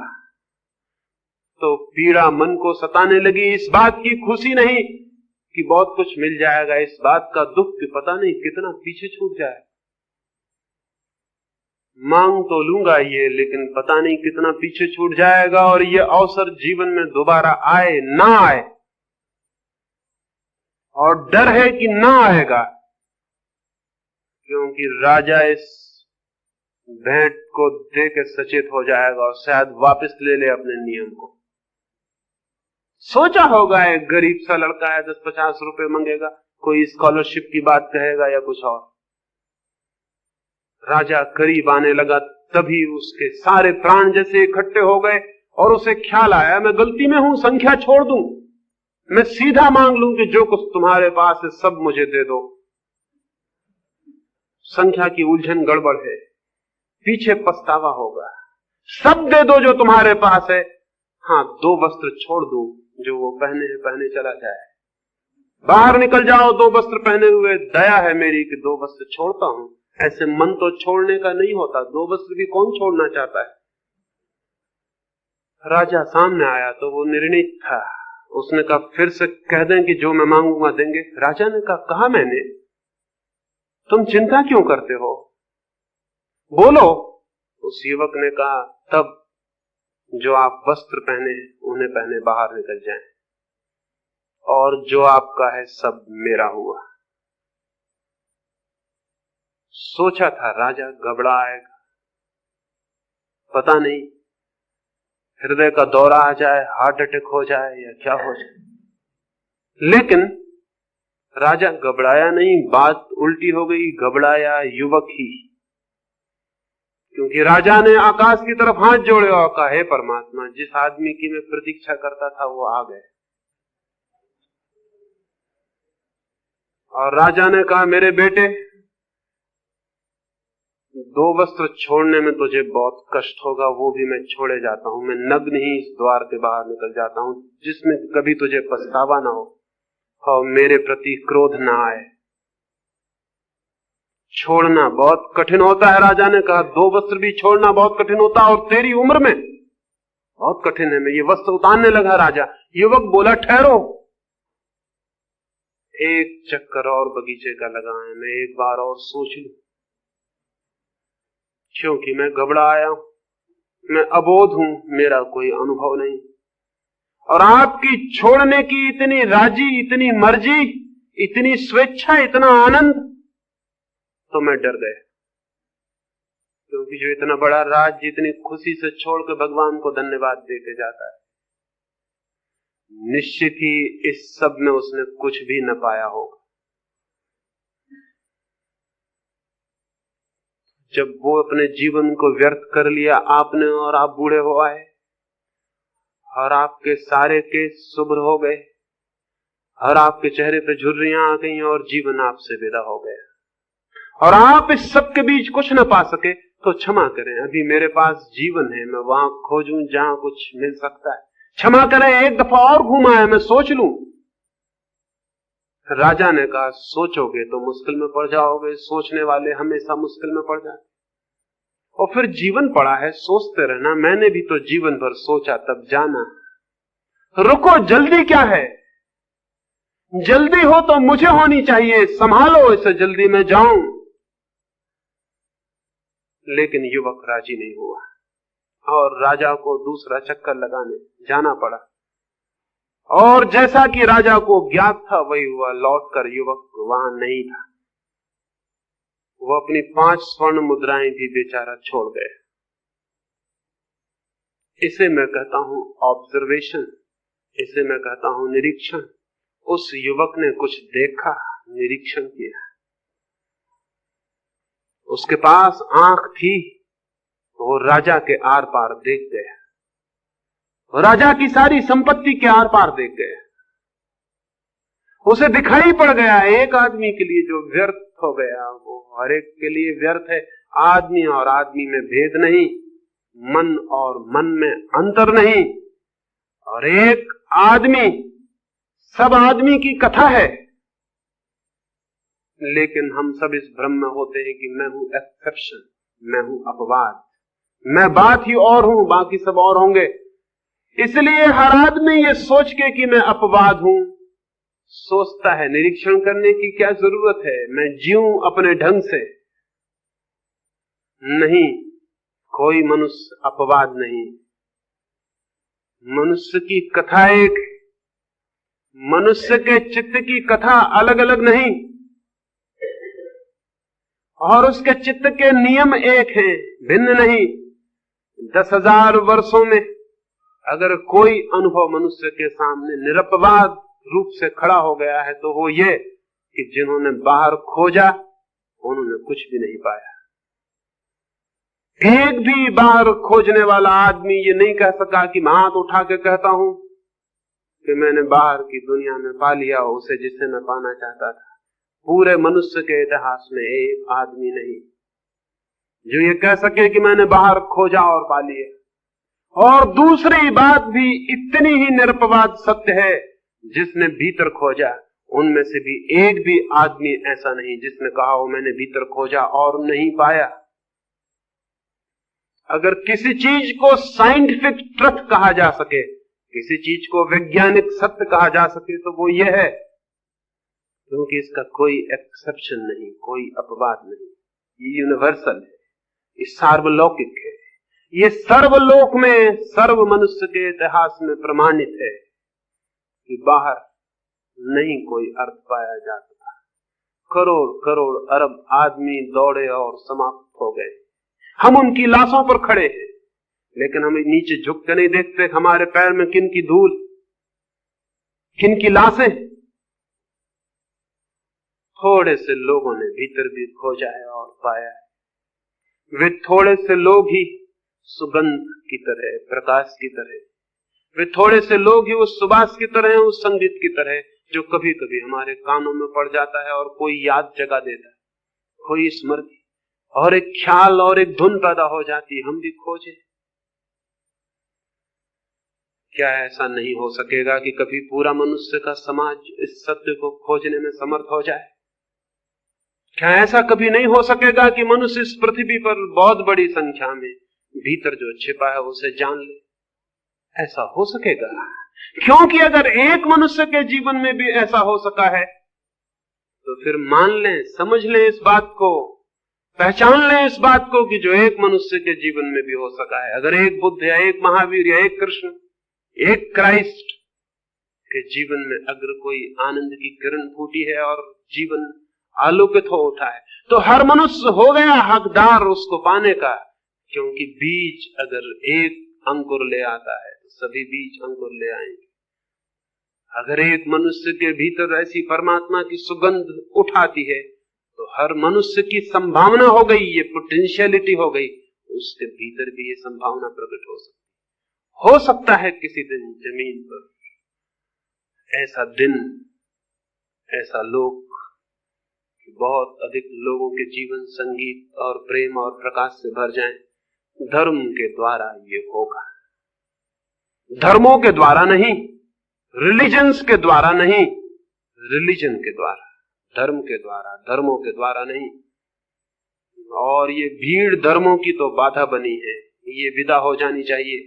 तो पीड़ा मन को सताने लगी। इस बात की खुशी नहीं कि बहुत कुछ मिल जाएगा, इस बात का दुख कि पता नहीं कितना पीछे छूट जाए। मांग तो लूंगा ये, लेकिन पता नहीं कितना पीछे छूट जाएगा और ये अवसर जीवन में दोबारा आए ना आए। और डर है कि ना आएगा, क्योंकि राजा इस भेंट को दे के सचेत हो जाएगा और शायद वापस ले ले अपने नियम को। सोचा होगा एक गरीब सा लड़का है, 10-50 रुपए मांगेगा, कोई स्कॉलरशिप की बात कहेगा या कुछ और। राजा करीब आने लगा, तभी उसके सारे प्राण जैसे इकट्ठे हो गए और उसे ख्याल आया, मैं गलती में हूं, संख्या छोड़ दूं, मैं सीधा मांग लूं कि जो कुछ तुम्हारे पास है सब मुझे दे दो। संख्या की उलझन गड़बड़ है, पीछे पछतावा होगा। सब दे दो जो तुम्हारे पास है, हाँ 2 वस्त्र छोड़ दूं, जो वो पहने चला जाए। बाहर निकल जाओ 2 वस्त्र पहने हुए, दया है मेरी कि 2 वस्त्र छोड़ता हूं। ऐसे मन तो छोड़ने का नहीं होता, 2 वस्त्र भी कौन छोड़ना चाहता है। राजा सामने आया तो वो निर्णित था। उसने कहा, फिर से कह दें कि जो मैं मांगूंगा देंगे? राजा ने कहा मैंने, तुम चिंता क्यों करते हो, बोलो। उस युवक ने कहा, तब जो आप वस्त्र पहने उन्हें पहने बाहर निकल जाएं, और जो आपका है सब मेरा हुआ। सोचा था राजा घबराएगा, पता नहीं हृदय का दौरा आ जाए, हार्ट अटैक हो जाए या क्या हो जाए। लेकिन राजा घबराया नहीं, बात उल्टी हो गई, घबराया युवक ही। क्योंकि राजा ने आकाश की तरफ हाथ जोड़े और कहा, हे परमात्मा, जिस आदमी की मैं प्रतीक्षा करता था वो आ गए। और राजा ने कहा, मेरे बेटे, 2 वस्त्र छोड़ने में तुझे बहुत कष्ट होगा, वो भी मैं छोड़े जाता हूं। मैं नग्न ही इस द्वार के बाहर निकल जाता हूं, जिसमें कभी तुझे पछतावा ना हो और मेरे प्रति क्रोध ना आए। छोड़ना बहुत कठिन होता है, राजा ने कहा, 2 वस्त्र भी छोड़ना बहुत कठिन होता है, और तेरी उम्र में बहुत कठिन है। मैं ये वस्त्र उतारने लगा राजा। युवक बोला, ठहरो, एक चक्कर और बगीचे का लगाएं, मैं एक बार और सोच लूं, क्योंकि मैं घबराया हूं, मैं अबोध हूं, मेरा कोई अनुभव नहीं। और आपकी छोड़ने की इतनी राजी, इतनी मर्जी, इतनी स्वेच्छा, इतना आनंद, तो मैं डर गया, क्योंकि जो इतना बड़ा राज्य इतनी खुशी से छोड़ के भगवान को धन्यवाद देके जाता है, निश्चित ही इस सब में उसने कुछ भी न पाया होगा। जब वो अपने जीवन को व्यर्थ कर लिया आपने, और आप बूढ़े हो आए, और आपके सारे केस शुभ्र हो गए, और आपके चेहरे पे झुर्रियां आ गई, और जीवन आपसे विदा हो गया, और आप इस सब के बीच कुछ न पा सके, तो क्षमा करें, अभी मेरे पास जीवन है, मैं वहां खोजूं जहां कुछ मिल सकता है। क्षमा करें, एक दफा और घूमा है, मैं सोच लूं। राजा ने कहा, सोचोगे तो मुश्किल में पड़ जाओगे, सोचने वाले हमेशा मुश्किल में पड़ जाते। और फिर जीवन पड़ा है, सोचते रहना, मैंने भी तो जीवन भर सोचा, तब जाना। रुको, जल्दी क्या है? जल्दी हो तो मुझे होनी चाहिए, संभालो इसे, जल्दी मैं जाऊं। लेकिन युवक राजी नहीं हुआ, और राजा को दूसरा चक्कर लगाने जाना पड़ा। और जैसा कि राजा को ज्ञात था वही हुआ, लौटकर युवक वहां नहीं था। वो अपनी 5 स्वर्ण मुद्राएं भी बेचारा छोड़ गए। इसे मैं कहता हूं ऑब्जर्वेशन, इसे मैं कहता हूं निरीक्षण। उस युवक ने कुछ देखा, निरीक्षण किया। उसके पास आंख थी, वो राजा के आर पार देख गया, राजा की सारी संपत्ति के आर पार देख गया। उसे दिखाई पड़ गया, एक आदमी के लिए जो व्यर्थ हो गया वो हर एक के लिए व्यर्थ है। आदमी और आदमी में भेद नहीं, मन और मन में अंतर नहीं, और एक आदमी सब आदमी की कथा है। लेकिन हम सब इस भ्रम में होते हैं कि मैं हूं एक्सेप्शन, मैं हूं अपवाद, मैं बात ही और हूं, बाकी सब और होंगे। इसलिए हर आदमी ये सोच के कि मैं अपवाद हूं सोचता है। निरीक्षण करने की क्या जरूरत है? मैं जीऊं अपने ढंग से। नहीं, कोई मनुष्य अपवाद नहीं। मनुष्य की कथा एक, मनुष्य के चित्त की कथा अलग अलग नहीं, और उसके चित्त के नियम एक हैं, भिन्न नहीं। 10,000 वर्षों में अगर कोई अनुभव मनुष्य के सामने निरपवाद रूप से खड़ा हो गया है तो वो ये कि जिन्होंने बाहर खोजा उन्होंने कुछ भी नहीं पाया। एक भी बाहर खोजने वाला आदमी ये नहीं कह सका कि मैं हाथ उठा के कहता हूं कि मैंने बाहर की दुनिया में पा लिया उसे जिसे मैं पाना चाहता था। पूरे मनुष्य के इतिहास में एक आदमी नहीं जो ये कह सके कि मैंने बाहर खोजा और पा लिया। और दूसरी बात भी इतनी ही निरपवाद सत्य है, जिसने भीतर खोजा उनमें से भी एक भी आदमी ऐसा नहीं जिसने कहा हो मैंने भीतर खोजा और नहीं पाया। अगर किसी चीज को साइंटिफिक ट्रुथ कहा जा सके, किसी चीज को वैज्ञानिक सत्य कहा जा सके तो वो ये है, क्योंकि इसका कोई एक्सेप्शन नहीं, कोई अपवाद नहीं। ये यूनिवर्सल है, ये सार्वलौकिक है, ये सर्वलोक में सर्व मनुष्य के इतिहास में प्रमाणित है कि बाहर नहीं कोई अर्थ पाया जा सका। करोड़ करोड़ अरब आदमी दौड़े और समाप्त हो गए। हम उनकी लाशों पर खड़े हैं, लेकिन हम नीचे झुक के नहीं देखते हमारे पैर में किन की धूल, किन की लाशें। थोड़े से लोगों ने भीतर भी खोजा है और पाया है। वे थोड़े से लोग ही सुगंध की तरह, प्रकाश की तरह, वे थोड़े से लोग ही उस सुबास की तरह हैं, उस संगीत की तरह जो कभी कभी हमारे कानों में पड़ जाता है और कोई याद जगा देता है, कोई स्मृति और एक ख्याल और एक धुन पैदा हो जाती है। हम भी खोजे। क्या ऐसा नहीं हो सकेगा कि कभी पूरा मनुष्य का समाज इस सत्य को खोजने में समर्थ हो जाए? क्या ऐसा कभी नहीं हो सकेगा कि मनुष्य इस पृथ्वी पर बहुत बड़ी संख्या में भीतर जो छिपा है उसे जान ले? ऐसा हो सकेगा, क्योंकि अगर एक मनुष्य के जीवन में भी ऐसा हो सका है तो फिर मान लें, समझ लें इस बात को, पहचान लें इस बात को कि जो एक मनुष्य के जीवन में भी हो सका है। अगर एक बुद्ध या एक महावीर या एक कृष्ण, एक क्राइस्ट कि जीवन में अगर कोई आनंद की किरण फूटी है और जीवन आलोकित हो उठा है, तो हर मनुष्य हो गया हकदार उसको पाने का, क्योंकि बीज अगर एक अंकुर ले आता है तो सभी बीज अंकुर ले आएंगे। अगर एक मनुष्य के भीतर ऐसी परमात्मा की सुगंध उठाती है तो हर मनुष्य की संभावना हो गई, ये पोटेंशियलिटी हो गई, उसके भीतर भी ये संभावना प्रकट हो सकता है किसी दिन जमीन पर ऐसा दिन, ऐसा लोक, बहुत अधिक लोगों के जीवन संगीत और प्रेम और प्रकाश से भर जाएं। धर्म के द्वारा ये होगा, धर्मों के द्वारा नहीं, रिलीजन्स के द्वारा नहीं, रिलीजन के द्वारा, धर्म के द्वारा, धर्मों के द्वारा नहीं। और ये भीड़ धर्मों की तो बाधा बनी है, ये विदा हो जानी चाहिए।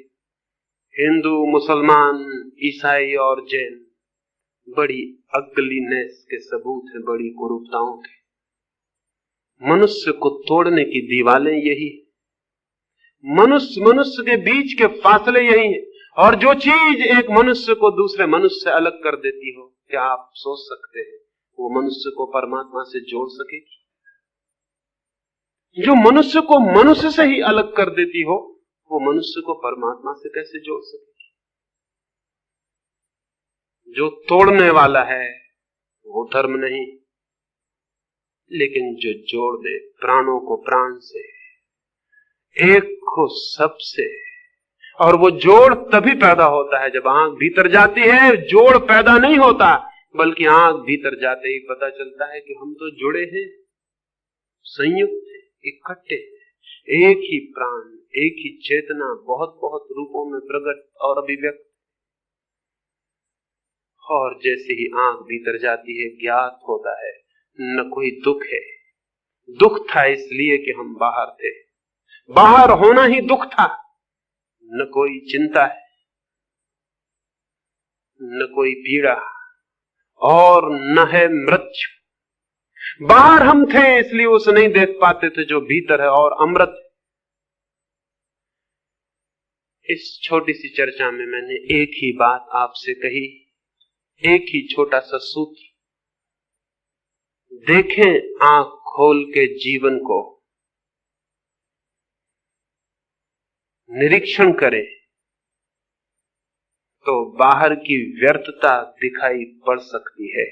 हिंदू, मुसलमान, ईसाई और जैन बड़ी अगलीनेस के सबूत हैं, बड़ी कुरूपताओं के। मनुष्य को तोड़ने की दीवारें यही, मनुष्य के बीच के फासले यही हैं। और जो चीज एक मनुष्य को दूसरे मनुष्य से अलग कर देती हो, क्या आप सोच सकते हैं वो मनुष्य को परमात्मा से जोड़ सकेगी? जो मनुष्य को मनुष्य से ही अलग कर देती हो, वो मनुष्य को परमात्मा से कैसे जोड़ सकेगी? जो तोड़ने वाला है वो धर्म नहीं, लेकिन जो जोड़ दे प्राणों को प्राण से, एक को सबसे, और वो जोड़ तभी पैदा होता है जब आंख भीतर जाती है। जोड़ पैदा नहीं होता, बल्कि आंख भीतर जाते ही पता चलता है कि हम तो जुड़े हैं, संयुक्त हैं, इकट्ठे हैं, एक ही प्राण, एक ही चेतना, बहुत बहुत रूपों में प्रकट और अभिव्यक्त। और जैसे ही आंख भीतर जाती है, ज्ञात होता है न कोई दुख है। दुख था इसलिए कि हम बाहर थे, बाहर होना ही दुख था। न कोई चिंता है, न कोई पीड़ा, और न है मृत्यु। बाहर हम थे इसलिए उसे नहीं देख पाते थे जो भीतर है और अमृत। इस छोटी सी चर्चा में मैंने एक ही बात आपसे कही, एक ही छोटा सा सूत्र। देखें आंख खोल के जीवन को, निरीक्षण करें तो बाहर की व्यर्थता दिखाई पड़ सकती है,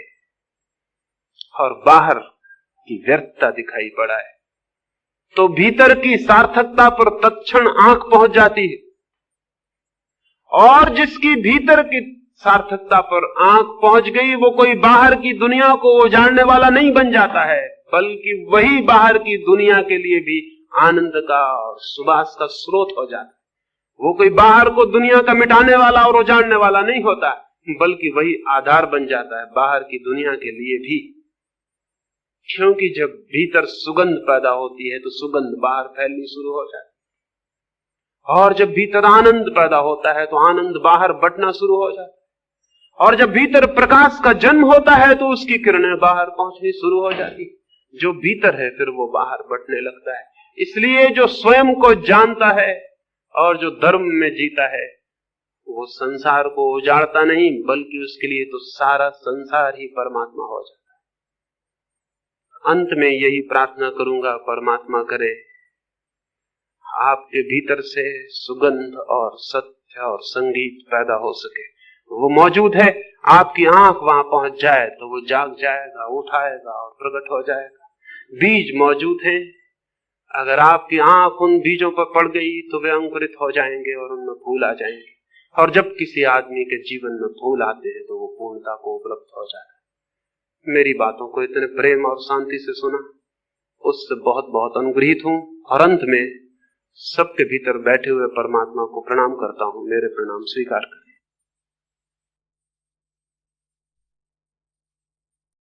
और बाहर की व्यर्थता दिखाई पड़ा है तो भीतर की सार्थकता पर तत्क्षण आंख पहुंच जाती है। और जिसकी भीतर की सार्थकता पर आंख पहुंच गई, वो कोई बाहर की दुनिया को उजाड़ने वाला नहीं बन जाता है, बल्कि वही बाहर की दुनिया के लिए भी आनंद का और सुबास का स्रोत हो जाता है। वो कोई बाहर को दुनिया का मिटाने वाला और उजाड़ने वाला नहीं होता, बल्कि वही आधार बन जाता है बाहर की दुनिया के लिए भी। क्योंकि जब भीतर सुगंध पैदा होती है तो सुगंध बाहर फैलनी शुरू हो जाती है, और जब भीतर आनंद पैदा होता है तो आनंद बाहर बंटना शुरू हो जाता है, और जब भीतर प्रकाश का जन्म होता है तो उसकी किरणें बाहर पहुंचनी शुरू हो जाती है। जो भीतर है फिर वो बाहर बंटने लगता है। इसलिए जो स्वयं को जानता है और जो धर्म में जीता है, वो संसार को उजाड़ता नहीं, बल्कि उसके लिए तो सारा संसार ही परमात्मा हो जाता है। अंत में यही प्रार्थना करूंगा, परमात्मा करे आपके भीतर से सुगंध और सत्य और संगीत पैदा हो सके। वो मौजूद है, आपकी आंख वहां पहुंच जाए तो वो जाग जाएगा, उठाएगा और प्रकट हो जाएगा। बीज मौजूद हैं, अगर आपकी आंख उन बीजों पर पड़ गई तो वे अंकुरित हो जाएंगे और उनमें फूल आ जाएंगे। और जब किसी आदमी के जीवन में फूल आते हैं तो वो पूर्णता को उपलब्ध हो जाता है। मेरी बातों को इतने प्रेम और शांति से सुना, उससे बहुत बहुत अनुग्रहित हूं। और अंत में सबके भीतर बैठे हुए परमात्मा को प्रणाम करता हूं। मेरे प्रणाम स्वीकार करें।